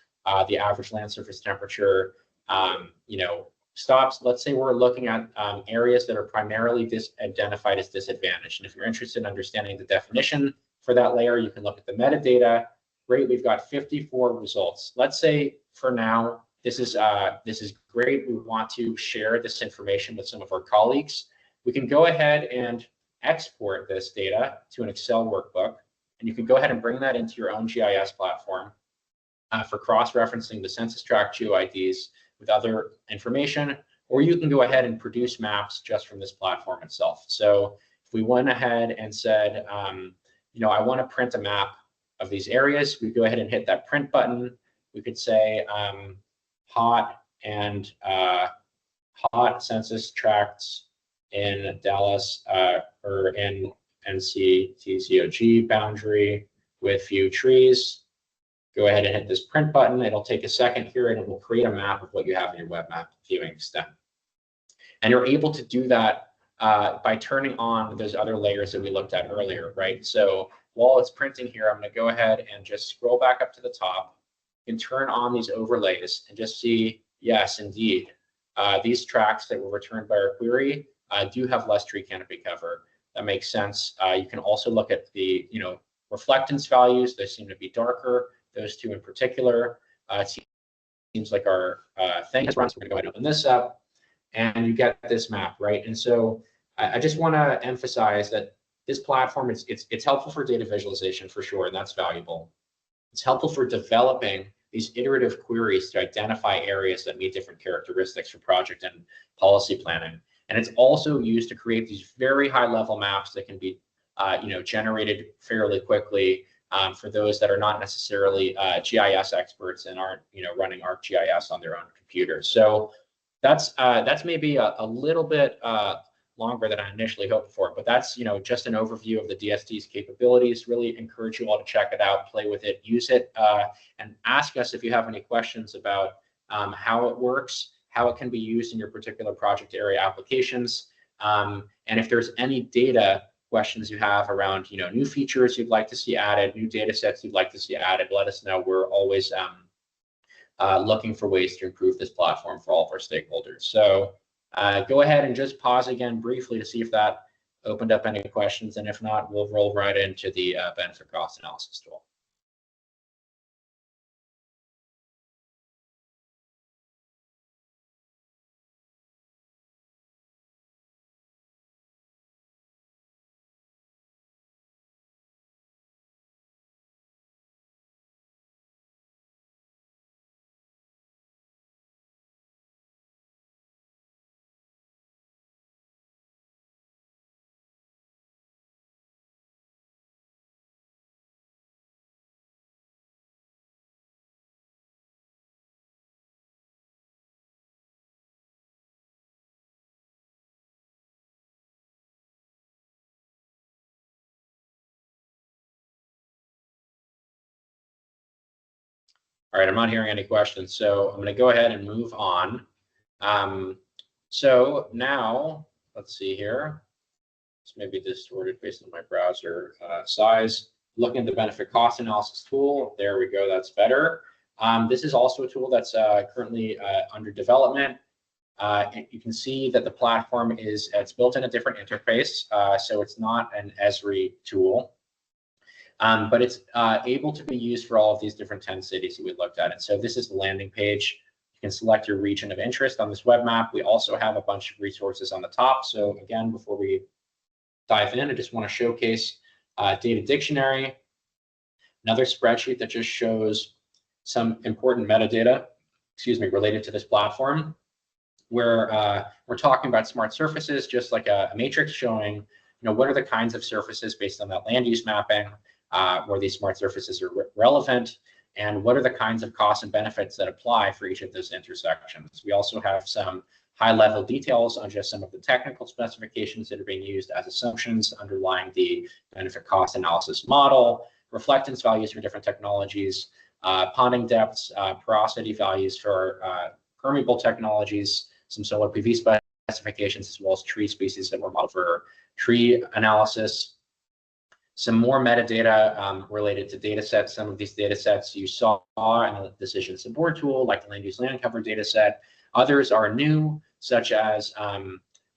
the average land surface temperature, stops. Let's say we're looking at areas that are primarily identified as disadvantaged. And if you're interested in understanding the definition for that layer, you can look at the metadata. Great, we've got 54 results. Let's say for now, this is great. We want to share this information with some of our colleagues. We can go ahead and export this data to an Excel workbook, and you can go ahead and bring that into your own GIS platform for cross-referencing the census tract GeoIDs with other information, or you can go ahead and produce maps just from this platform itself. So if we went ahead and said, I want to print a map of these areas, we go ahead and hit that print button. We could say hot census tracts in Dallas or in NCTCOG boundary with few trees. Go ahead and hit this print button. It'll take a second here and it will create a map of what you have in your web map viewing stem. And you're able to do that by turning on those other layers that we looked at earlier, right? So while it's printing here, I'm going to go ahead and just scroll back up to the top and turn on these overlays and just see, yes, indeed, these tracts that were returned by our query do have less tree canopy cover. That makes sense. You can also look at the, reflectance values. They seem to be darker. Those two in particular. It seems like our thing has run, so we're going to go ahead and open this up, and you get this map, right? And so I just want to emphasize that this platform it's helpful for data visualization for sure, and that's valuable. It's helpful for developing these iterative queries to identify areas that meet different characteristics for project and policy planning. And it's also used to create these very high-level maps that can be, generated fairly quickly for those that are not necessarily GIS experts and aren't, running ArcGIS on their own computers. So that's maybe a little bit longer than I initially hoped for, but that's just an overview of the DST's capabilities. Really encourage you all to check it out, play with it, use it, and ask us if you have any questions about how it works, how it can be used in your particular project area applications, and if there's any data questions you have around new features you'd like to see added, new data sets you'd like to see added, let us know. We're always looking for ways to improve this platform for all of our stakeholders. So go ahead and just pause again briefly to see if that opened up any questions, and if not, we'll roll right into the benefit cost analysis tool. All right, I'm not hearing any questions, so I'm going to go ahead and move on. So now, let's see here. This may be distorted based on my browser size. Looking at the benefit cost analysis tool, there we go, that's better. This is also a tool that's currently under development. You can see that the platform it's built in a different interface, so it's not an Esri tool. But it's able to be used for all of these different 10 cities that we looked at. And so this is the landing page. You can select your region of interest on this web map. We also have a bunch of resources on the top. So again, before we dive in, I just want to showcase Data Dictionary, another spreadsheet that just shows some important metadata, related to this platform. where we're talking about smart surfaces, just like a matrix showing, what are the kinds of surfaces based on that land use mapping, where these smart surfaces are relevant, and what are the kinds of costs and benefits that apply for each of those intersections. We also have some high-level details on just some of the technical specifications that are being used as assumptions underlying the benefit cost analysis model, reflectance values for different technologies, ponding depths, porosity values for permeable technologies, some solar PV specifications, as well as tree species that were modeled for tree analysis. Some more metadata related to data sets. Some of these data sets you saw in the decision support tool, like the land use land cover data set. Others are new, such as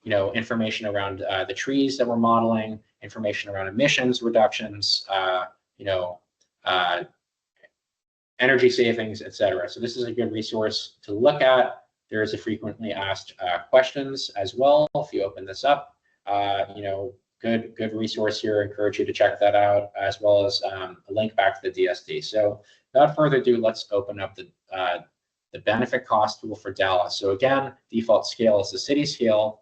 information around the trees that we're modeling, information around emissions reductions, energy savings, etc. So this is a good resource to look at. There is a frequently asked questions as well. If you open this up, good resource here. I encourage you to check that out, as well as a link back to the DSD. So without further ado, let's open up the benefit cost tool for Dallas. So again, default scale is the city scale.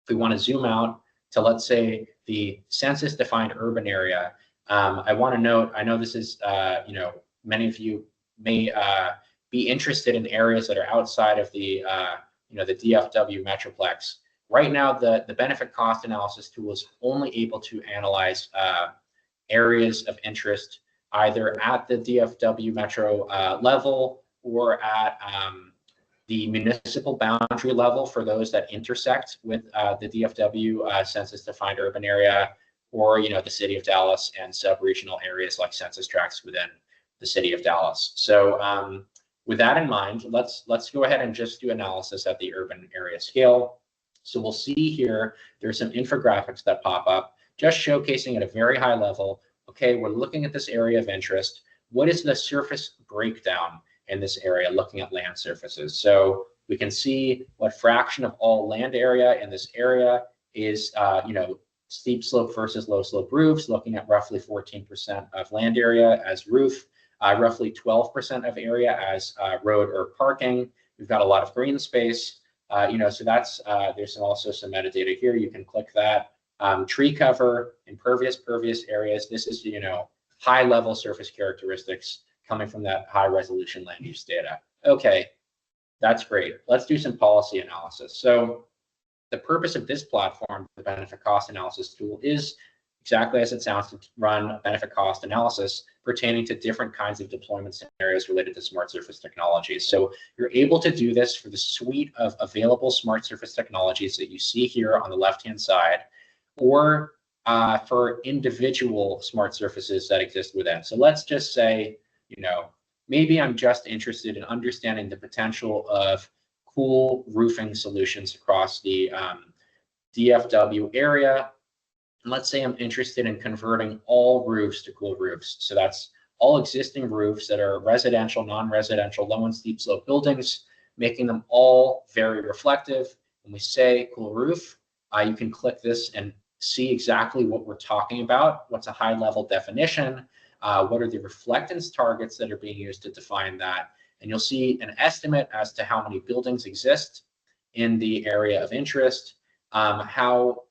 If we want to zoom out to, let's say, the census defined urban area, I want to note, I know this is, many of you may be interested in areas that are outside of the, the DFW Metroplex. Right now, the benefit cost analysis tool is only able to analyze areas of interest either at the DFW Metro level or at the municipal boundary level for those that intersect with the DFW census-defined urban area, or the city of Dallas and sub-regional areas like census tracts within the city of Dallas. So with that in mind, let's go ahead and just do analysis at the urban area scale. So we'll see here, there's some infographics that pop up, just showcasing at a very high level, okay, we're looking at this area of interest. What is the surface breakdown in this area, looking at land surfaces? So we can see what fraction of all land area in this area is, steep slope versus low slope roofs, looking at roughly 14% of land area as roof, roughly 12% of area as road or parking. We've got a lot of green space, so that's, there's also some metadata here. You can click that. Tree cover, impervious, pervious areas. This is, high level surface characteristics coming from that high resolution land use data. Okay, that's great. Let's do some policy analysis. So the purpose of this platform, the benefit cost analysis tool, is exactly as it sounds, to run a benefit cost analysis pertaining to different kinds of deployment scenarios related to smart surface technologies. So you're able to do this for the suite of available smart surface technologies that you see here on the left-hand side, or for individual smart surfaces that exist within. So let's just say, maybe I'm just interested in understanding the potential of cool roofing solutions across the DFW area. And let's say I'm interested in converting all roofs to cool roofs. So that's all existing roofs that are residential, non-residential, low and steep slope buildings, making them all very reflective. When we say cool roof, you can click this and see exactly what we're talking about. What's a high level definition? What are the reflectance targets that are being used to define that? And you'll see an estimate as to how many buildings exist in the area of interest, how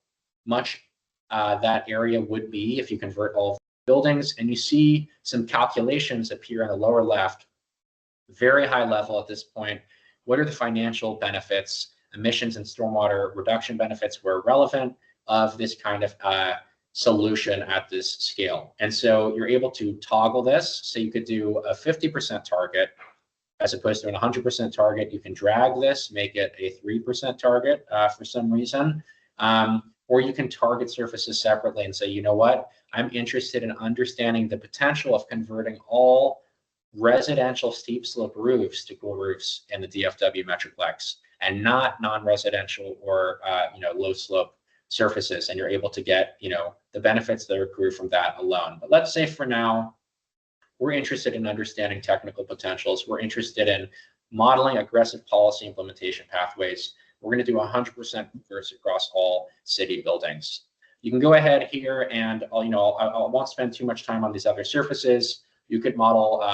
much that area would be if you convert all of the buildings. And you see some calculations appear on the lower left, very high level at this point. What are the financial benefits, emissions and stormwater reduction benefits where relevant of this kind of solution at this scale? And so you're able to toggle this. So you could do a 50% target as opposed to an 100% target. You can drag this, make it a 3% target for some reason. Or you can target surfaces separately and say, you know what, I'm interested in understanding the potential of converting all residential steep slope roofs to cool roofs in the DFW Metroplex, and not non-residential or low slope surfaces. And you're able to get the benefits that accrue from that alone. But let's say for now, we're interested in understanding technical potentials. We're interested in modeling aggressive policy implementation pathways. We're going to do 100% converse across all city buildings. You can go ahead here and I won't spend too much time on these other surfaces. You could model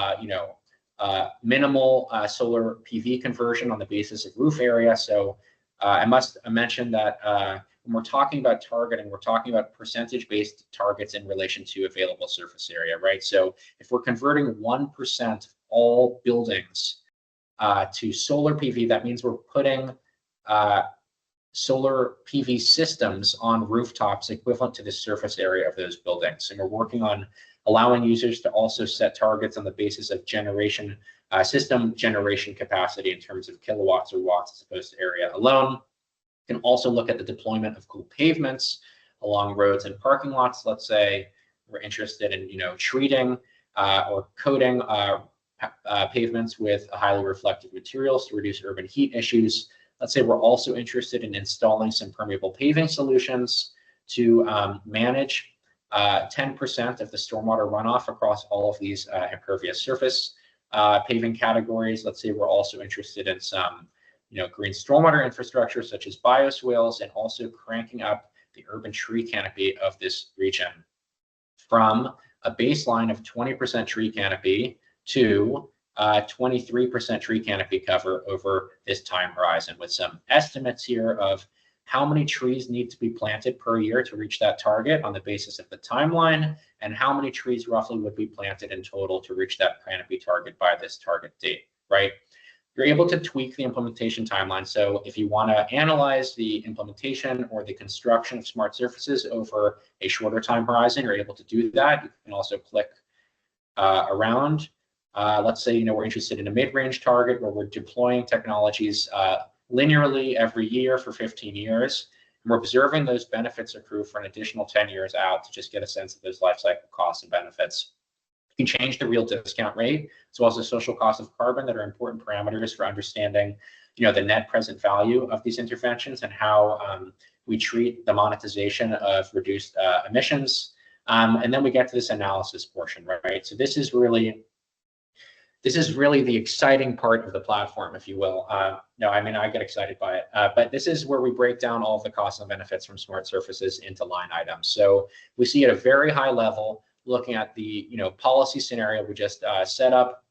minimal solar PV conversion on the basis of roof area. So I must mention that when we're talking about targeting, we're talking about percentage-based targets in relation to available surface area, right? So if we're converting 1% of all buildings to solar PV, that means we're putting solar PV systems on rooftops equivalent to the surface area of those buildings. And we're working on allowing users to also set targets on the basis of generation, system generation capacity in terms of kilowatts or watts as opposed to area alone. You can also look at the deployment of cool pavements along roads and parking lots. Let's say we're interested in, treating or coating pavements with highly reflective materials to reduce urban heat issues. Let's say we're also interested in installing some permeable paving solutions to manage 10% of the stormwater runoff across all of these impervious surface paving categories. Let's say we're also interested in some green stormwater infrastructure such as bioswales, and also cranking up the urban tree canopy of this region from a baseline of 20% tree canopy to 23% tree canopy cover over this time horizon, with some estimates here of how many trees need to be planted per year to reach that target on the basis of the timeline, and how many trees roughly would be planted in total to reach that canopy target by this target date, right? You're able to tweak the implementation timeline. So if you want to analyze the implementation or the construction of smart surfaces over a shorter time horizon, you're able to do that. You can also click around. Let's say we're interested in a mid-range target where we're deploying technologies linearly every year for 15 years. And we're observing those benefits accrue for an additional 10 years out to just get a sense of those life cycle costs and benefits. You can change the real discount rate, as well as the social cost of carbon, that are important parameters for understanding, the net present value of these interventions and how we treat the monetization of reduced emissions. And then we get to this analysis portion, right? So this is really the exciting part of the platform, if you will. No, I mean, I get excited by it, but this is where we break down all of the costs and benefits from smart surfaces into line items. So we see at a very high level, looking at the policy scenario we just set up,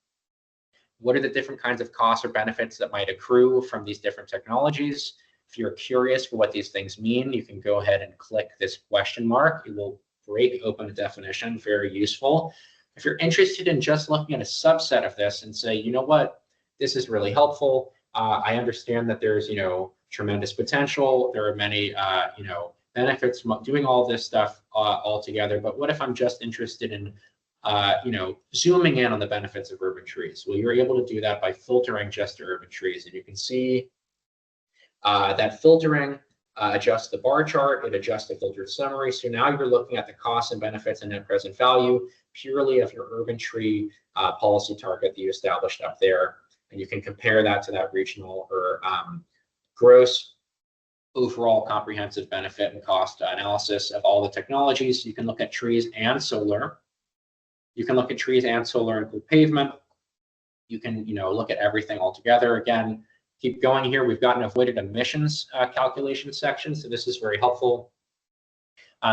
what are the different kinds of costs or benefits that might accrue from these different technologies? If you're curious for what these things mean, you can go ahead and click this question mark. It will break open a definition, very useful. If you're interested in just looking at a subset of this and say, what, this is really helpful. I understand that there's, tremendous potential. There are many, benefits from doing all this stuff all together. But what if I'm just interested in, zooming in on the benefits of urban trees? Well, you're able to do that by filtering just to urban trees. And you can see that filtering adjusts the bar chart, it adjusts the filtered summary. So now you're looking at the costs and benefits and net present value purely of your urban tree policy target that you established up there. And you can compare that to that regional or gross overall comprehensive benefit and cost analysis of all the technologies. You can look at trees and solar. You can look at trees and solar and cool pavement. You can, look at everything all together. Again, keep going here. We've got an avoided emissions calculation section, so this is very helpful.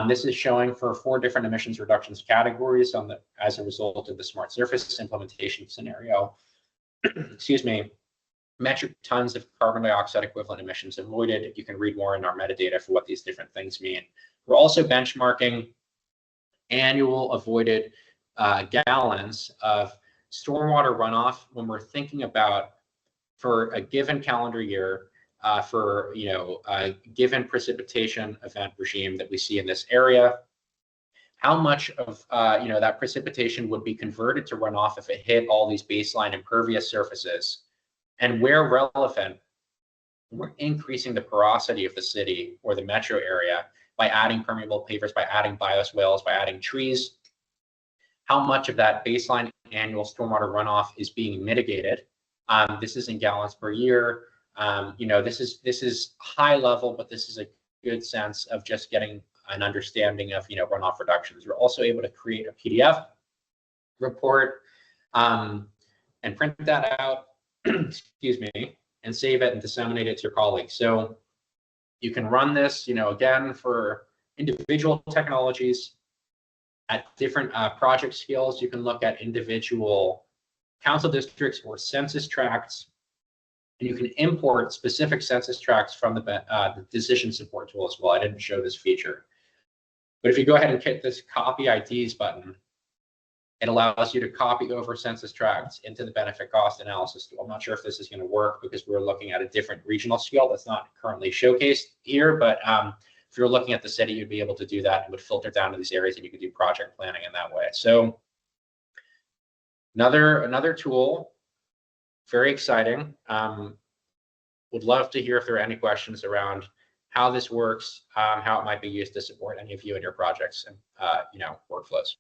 This is showing for 4 different emissions reductions categories as a result of the smart surface implementation scenario. Excuse me. Metric tons of carbon dioxide equivalent emissions avoided. You can read more in our metadata for what these different things mean. We're also benchmarking annual avoided gallons of stormwater runoff when we're thinking about, for a given calendar year, for a given precipitation event regime that we see in this area, how much of that precipitation would be converted to runoff if it hit all these baseline impervious surfaces, and where relevant, we're increasing the porosity of the city or the metro area by adding permeable pavers, by adding bioswales, by adding trees. How much of that baseline annual stormwater runoff is being mitigated? This is in gallons per year. This is high level, but this is a good sense of just getting an understanding of runoff reductions. We're also able to create a PDF report and print that out, excuse me, and save it and disseminate it to your colleagues. So you can run this, again, for individual technologies at different project scales. You can look at individual council districts or census tracts and you can import specific census tracts from the decision support tool as well. I didn't show this feature. But if you go ahead and hit this copy IDs button, it allows you to copy over census tracts into the benefit cost analysis tool. I'm not sure if this is going to work because we're looking at a different regional scale that's not currently showcased here, but if you're looking at the city, you'd be able to do that. It would filter down to these areas and you could do project planning in that way. So another tool, very exciting. Would love to hear if there are any questions around how this works, how it might be used to support any of you in your projects and workflows.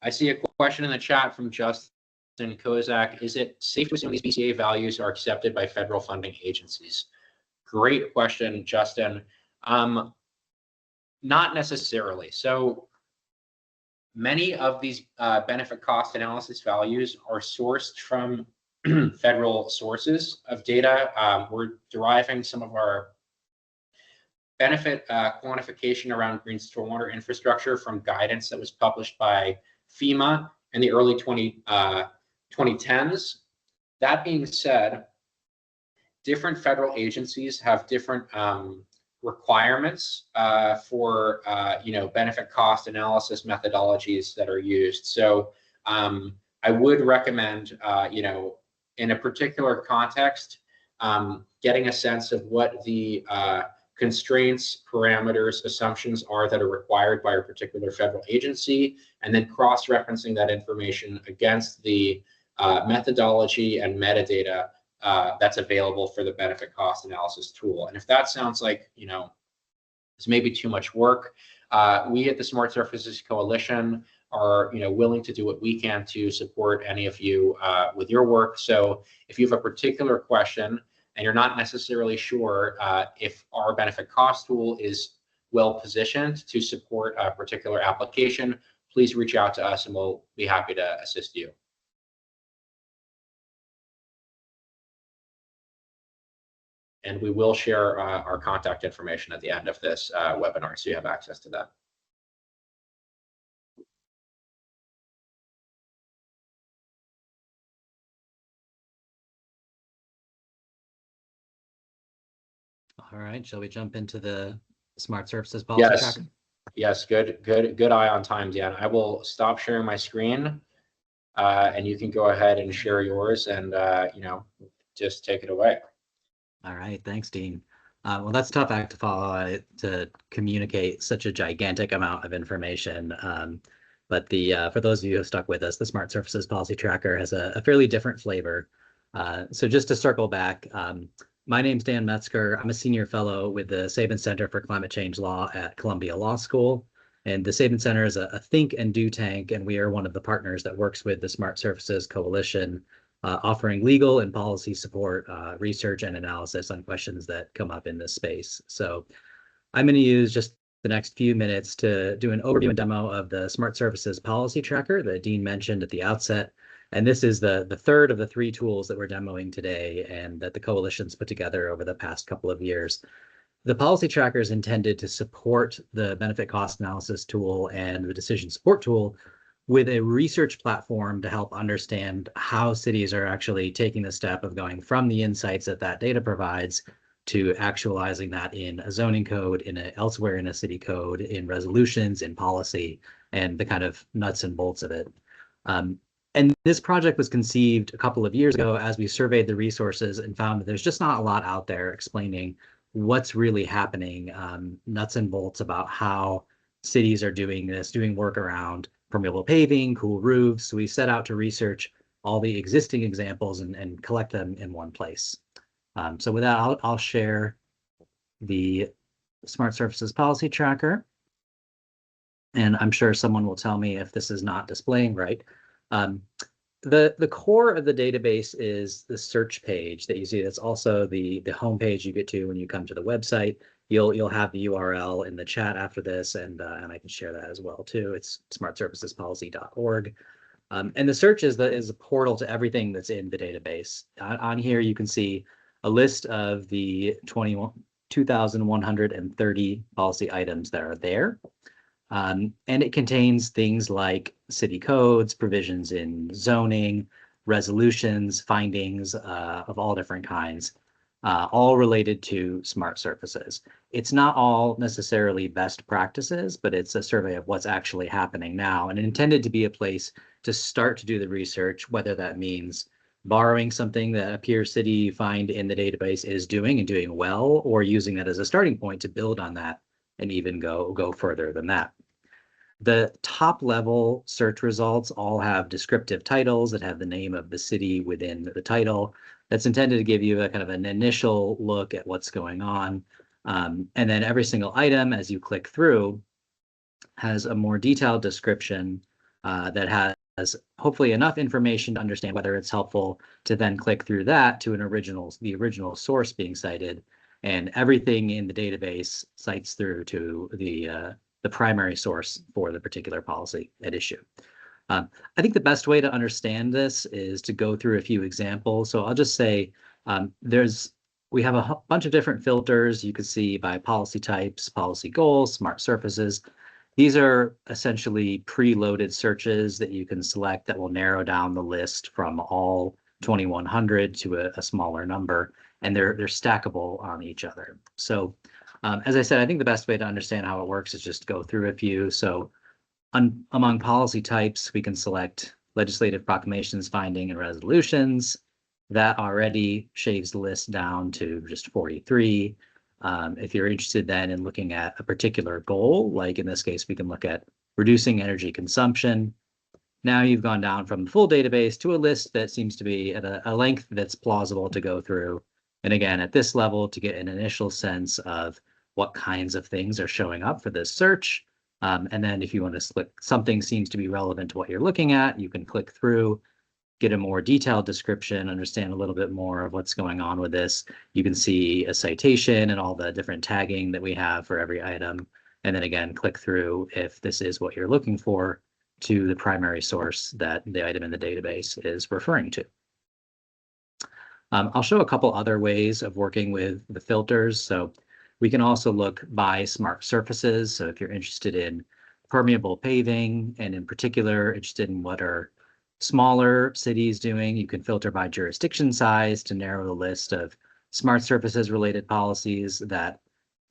I see a question in the chat from Justin Kozak. Is it safe to assume these BCA values are accepted by federal funding agencies? Great question, Justin. Not necessarily. So many of these benefit cost analysis values are sourced from federal sources of data. We're deriving some of our benefit quantification around green stormwater infrastructure from guidance that was published by FEMA in the early 2010s. That being said, different federal agencies have different requirements for benefit cost analysis methodologies that are used. So I would recommend in a particular context getting a sense of what the constraints, parameters, assumptions are that are required by a particular federal agency, and then cross-referencing that information against the methodology and metadata that's available for the benefit cost analysis tool. And if that sounds like, it's maybe too much work, we at the Smart Surfaces Coalition are, willing to do what we can to support any of you with your work. So if you have a particular question and you're not necessarily sure if our benefit cost tool is well positioned to support a particular application, please reach out to us and we'll be happy to assist you. And we will share our contact information at the end of this webinar, so you have access to that. All right, shall we jump into the Smart Surfaces Policy Tracker? Yes, good eye on time, Dan. I will stop sharing my screen and you can go ahead and share yours and, just take it away. All right, thanks, Dean. Well, that's a tough act to follow to communicate such a gigantic amount of information. But for those of you who have stuck with us, the Smart Surfaces Policy Tracker has a fairly different flavor. So just to circle back, my name's Dan Metzger. I'm a senior fellow with the Sabin Center for Climate Change Law at Columbia Law School. And the Sabin Center is a think and do tank, and we are one of the partners that works with the Smart Surfaces Coalition, offering legal and policy support, research and analysis on questions that come up in this space. So I'm going to use just the next few minutes to do an overview and demo of the Smart Surfaces Policy Tracker that Dean mentioned at the outset. And this is the third of the 3 tools that we're demoing today and that the coalition's put together over the past couple of years. The policy tracker is intended to support the benefit cost analysis tool and the decision support tool with a research platform to help understand how cities are actually taking the step of going from the insights that data provides to actualizing that in a zoning code, elsewhere in a city code, in resolutions, in policy, and the kind of nuts and bolts of it. And this project was conceived a couple of years ago as we surveyed the resources and found that there's just not a lot out there explaining what's really happening, nuts and bolts about how cities are doing this, doing work around permeable paving, cool roofs. So we set out to research all the existing examples and collect them in one place. So with that, I'll share the Smart Surfaces Policy Tracker. And I'm sure someone will tell me if this is not displaying right. The core of the database is the search page that you see. That's also the home page you get to when you come to the website. You'll have the URL in the chat after this, and I can share that as well too. It's smartsurfacespolicy.org. And the search is a portal to everything that's in the database. On here, you can see a list of the 2,130 policy items that are there. And it contains things like city codes, provisions in zoning, resolutions, findings of all different kinds, all related to smart surfaces. It's not all necessarily best practices, but it's a survey of what's actually happening now and intended to be a place to start to do the research, whether that means borrowing something that a peer city you find in the database is doing and doing well, or using that as a starting point to build on that and even go further than that. The top level search results all have descriptive titles that have the name of the city within the title. That's intended to give you a kind of an initial look at what's going on. And then every single item, as you click through, has a more detailed description that has hopefully enough information to understand whether it's helpful to then click through that to the original source being cited. And everything in the database cites through to the primary source for the particular policy at issue. I think the best way to understand this is to go through a few examples. So I'll just say we have a bunch of different filters you can see by policy types, policy goals, smart surfaces. These are essentially preloaded searches that you can select that will narrow down the list from all 2,100 to a smaller number, and they're stackable on each other. So as I said, I think the best way to understand how it works is just go through a few. So among policy types, we can select legislative proclamations, finding, and resolutions. That already shaves the list down to just 43. If you're interested then in looking at a particular goal, like in this case, we can look at reducing energy consumption. Now you've gone down from the full database to a list that seems to be at a length that's plausible to go through. And again, at this level, to get an initial sense of what kinds of things are showing up for this search. And then if you want to click something seems to be relevant to what you're looking at, you can click through, get a more detailed description, understand a little bit more of what's going on with this. You can see a citation and all the different tagging that we have for every item. And then again, click through if this is what you're looking for to the primary source that the item in the database is referring to. I'll show a couple other ways of working with the filters. So we can also look by smart surfaces. So if you're interested in permeable paving, and in particular interested in what are smaller cities doing, you can filter by jurisdiction size to narrow the list of smart surfaces related policies that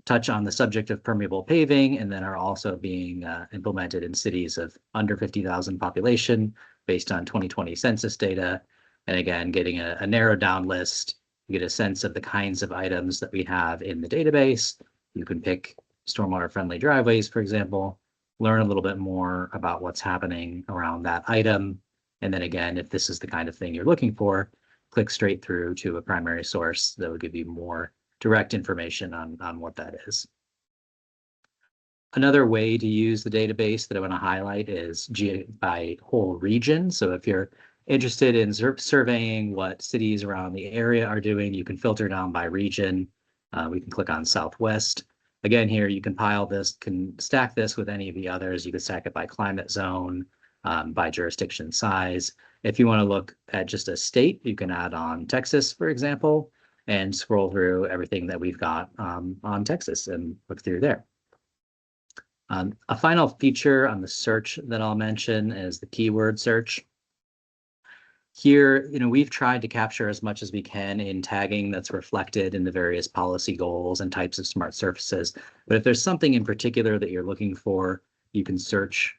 touch on the subject of permeable paving and then are also being implemented in cities of under 50,000 population based on 2020 census data. And again, getting a narrowed down list, you get a sense of the kinds of items that we have in the database. You can pick stormwater friendly driveways, for example, learn a little bit more about what's happening around that item. And then again, if this is the kind of thing you're looking for, click straight through to a primary source that will give you more direct information on what that is. Another way to use the database that I want to highlight is by whole region. So if you're interested in surveying what cities around the area are doing, you can filter down by region. We can click on Southwest. Again, here you can can stack this with any of the others. You can stack it by climate zone, by jurisdiction size. If you want to look at just a state, you can add on Texas, for example, and scroll through everything that we've got on Texas and look through there. A final feature on the search that I'll mention is the keyword search. Here, we've tried to capture as much as we can in tagging that's reflected in the various policy goals and types of smart surfaces. But if there's something in particular that you're looking for, you can search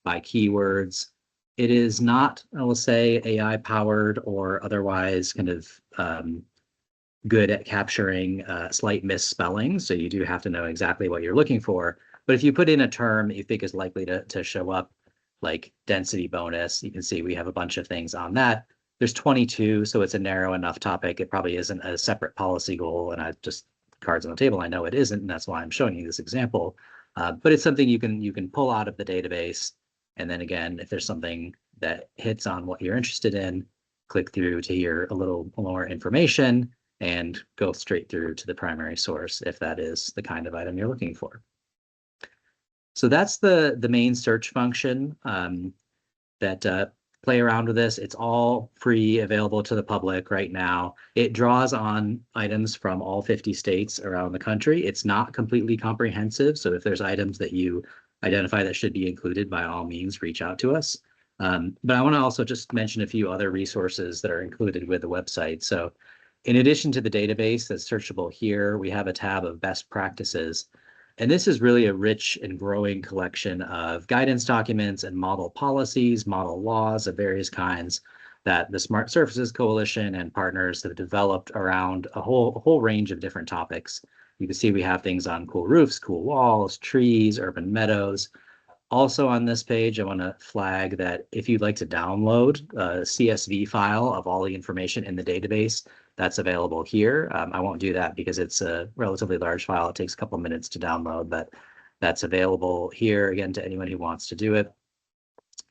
by keywords. It is not, I will say, AI powered or otherwise kind of good at capturing slight misspelling. So you do have to know exactly what you're looking for. But if you put in a term that you think is likely to show up, like density bonus, you can see we have a bunch of things on that. There's 22, so it's a narrow enough topic. It probably isn't a separate policy goal, and I just cards on the table. I know it isn't, and that's why I'm showing you this example. But it's something you can pull out of the database, and then again, if there's something that hits on what you're interested in, click through to hear a little more information and go straight through to the primary source if that is the kind of item you're looking for. So that's the main search function that play around with this. It's all free, available to the public right now. It draws on items from all 50 states around the country. It's not completely comprehensive. So if there's items that you identify that should be included, by all means, reach out to us. But I want to also just mention a few other resources that are included with the website. So in addition to the database that's searchable here, we have a tab of best practices. And this is really a rich and growing collection of guidance documents and model policies, model laws of various kinds that the Smart Surfaces Coalition and partners have developed around a whole range of different topics. You can see we have things on cool roofs, cool walls, trees, urban meadows. Also on this page, I want to flag that if you'd like to download a CSV file of all the information in the database, that's available here. I won't do that because it's a relatively large file. It takes a couple minutes to download, but that's available here again to anyone who wants to do it.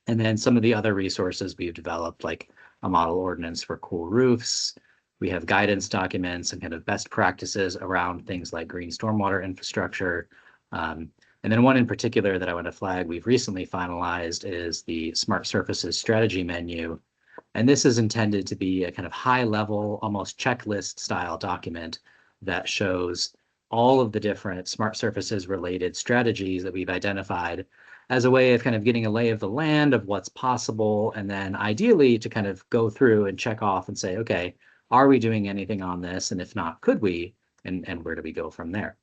And then some of the other resources we've developed, like a model ordinance for cool roofs. We have guidance documents and kind of best practices around things like green stormwater infrastructure. And then one in particular that I want to flag we've recently finalized is the Smart Surfaces strategy menu. And this is intended to be a kind of high level, almost checklist style document that shows all of the different smart surfaces related strategies that we've identified as a way of kind of getting a lay of the land of what's possible. And then ideally to kind of go through and check off and say, okay, are we doing anything on this? And if not, could we? And where do we go from there?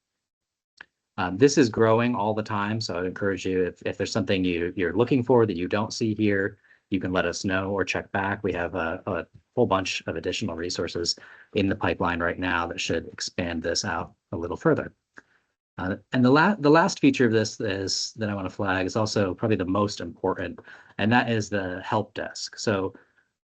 This is growing all the time. So I would encourage you, if there's something you're looking for that you don't see here, you can let us know or check back. We have a whole bunch of additional resources in the pipeline right now that should expand this out a little further. And the last feature of this is that I want to flag is also probably the most important, and that is the help desk. So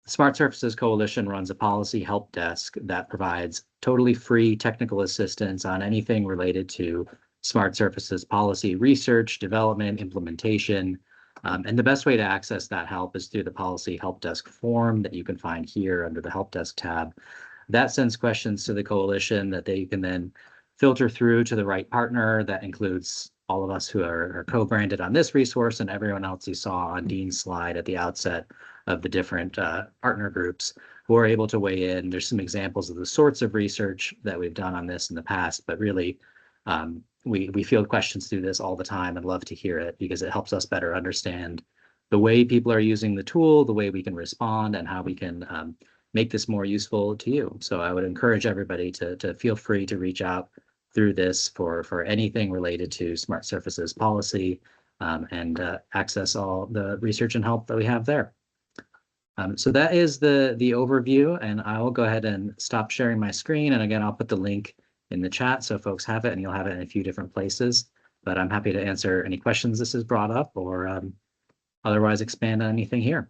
the Smart Surfaces Coalition runs a policy help desk that provides totally free technical assistance on anything related to smart surfaces policy research, development, implementation. And the best way to access that help is through the policy help desk form that you can find here under the help desk tab. That sends questions to the coalition that they can then filter through to the right partner. That includes all of us who are co-branded on this resource and everyone else you saw on Dean's slide at the outset of the different partner groups who are able to weigh in. There's some examples of the sorts of research that we've done on this in the past, but really we field questions through this all the time and love to hear it because it helps us better understand the way people are using the tool, the way we can respond, and how we can make this more useful to you. So I would encourage everybody to feel free to reach out through this for anything related to smart surfaces policy and access all the research and help that we have there. So that is the overview, and I will go ahead and stop sharing my screen. And again, I'll put the link in the chat so folks have it, and you'll have it in a few different places. But I'm happy to answer any questions this has brought up or otherwise expand on anything here.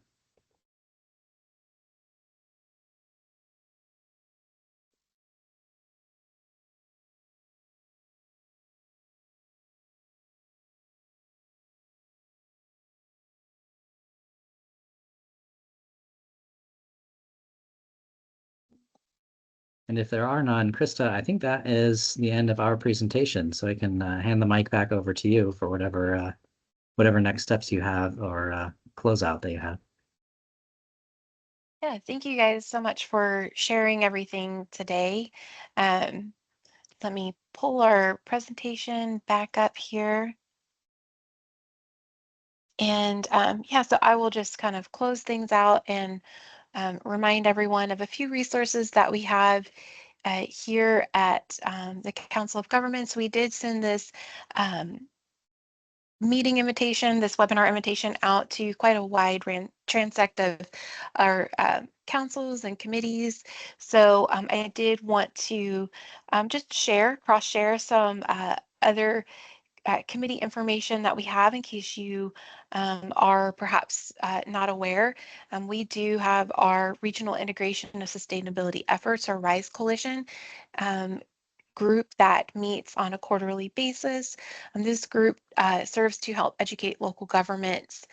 And if there are none, Krista, I think that is the end of our presentation. So I can hand the mic back over to you for whatever next steps you have or closeout that you have. Yeah, thank you guys so much for sharing everything today. Let me pull our presentation back up here. And yeah, so I will just kind of close things out and remind everyone of a few resources that we have here at the Council of Governments. We did send this meeting invitation, this webinar invitation out to quite a wide transect of our councils and committees. So I did want to just cross-share some other committee information that we have in case you are perhaps not aware. We do have our Regional Integration of Sustainability Efforts, or RISE Coalition, group that meets on a quarterly basis. This group serves to help educate local governments,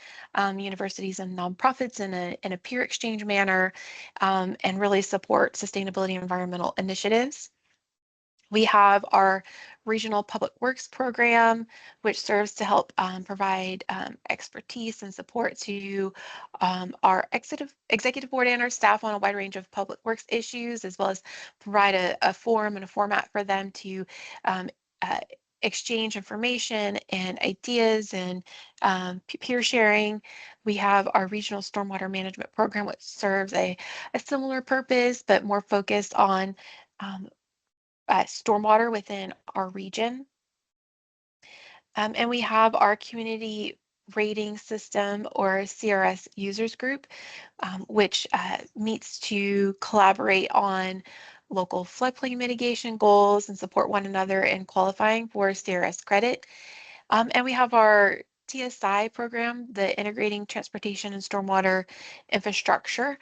universities, and nonprofits in a peer exchange manner, and really support sustainability and environmental initiatives. We have our Regional Public Works Program, which serves to help provide expertise and support to our executive board and our staff on a wide range of public works issues, as well as provide a forum and a format for them to exchange information and ideas and peer sharing. We have our Regional Stormwater Management Program, which serves a similar purpose, but more focused on stormwater within our region. And we have our Community Rating System, or CRS users group, which meets to collaborate on local floodplain mitigation goals and support one another in qualifying for CRS credit. And we have our TSI program, the Integrating Transportation and Stormwater Infrastructure.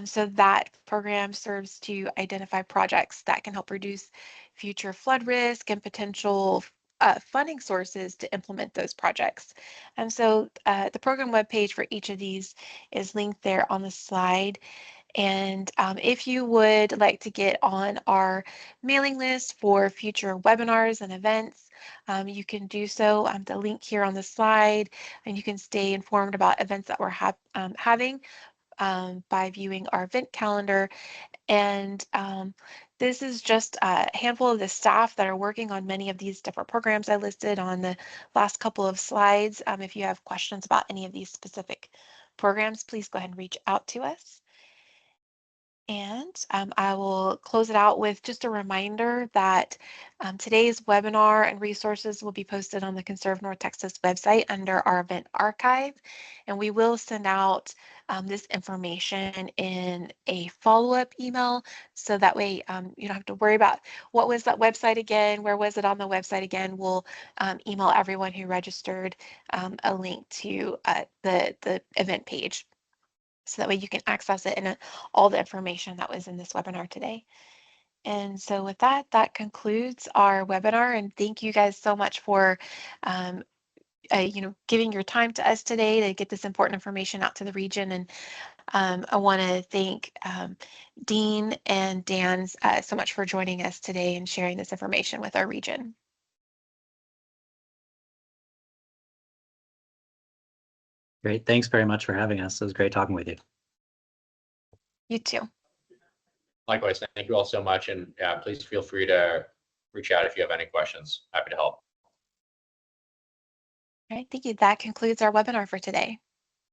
So that program serves to identify projects that can help reduce future flood risk and potential funding sources to implement those projects. And so the program webpage for each of these is linked there on the slide. And if you would like to get on our mailing list for future webinars and events, you can do so. The link here on the slide, and you can stay informed about events that we're having by viewing our event calendar. And this is just a handful of the staff that are working on many of these different programs I listed on the last couple of slides. If you have questions about any of these specific programs, please go ahead and reach out to us. And I will close it out with just a reminder that today's webinar and resources will be posted on the Conserve North Texas website under our event archive. And we will send out this information in a follow-up email, so that way you don't have to worry about what was that website again, where was it on the website again. We'll email everyone who registered a link to the event page, so that way you can access it and all the information that was in this webinar today. And so with that, that concludes our webinar. And thank you guys so much for giving your time to us today to get this important information out to the region. And I want to thank Dean and Dan so much for joining us today and sharing this information with our region. Great. Thanks very much for having us. It was great talking with you. You too. Likewise, thank you all so much. And please feel free to reach out if you have any questions. Happy to help. All right, thank you. That concludes our webinar for today.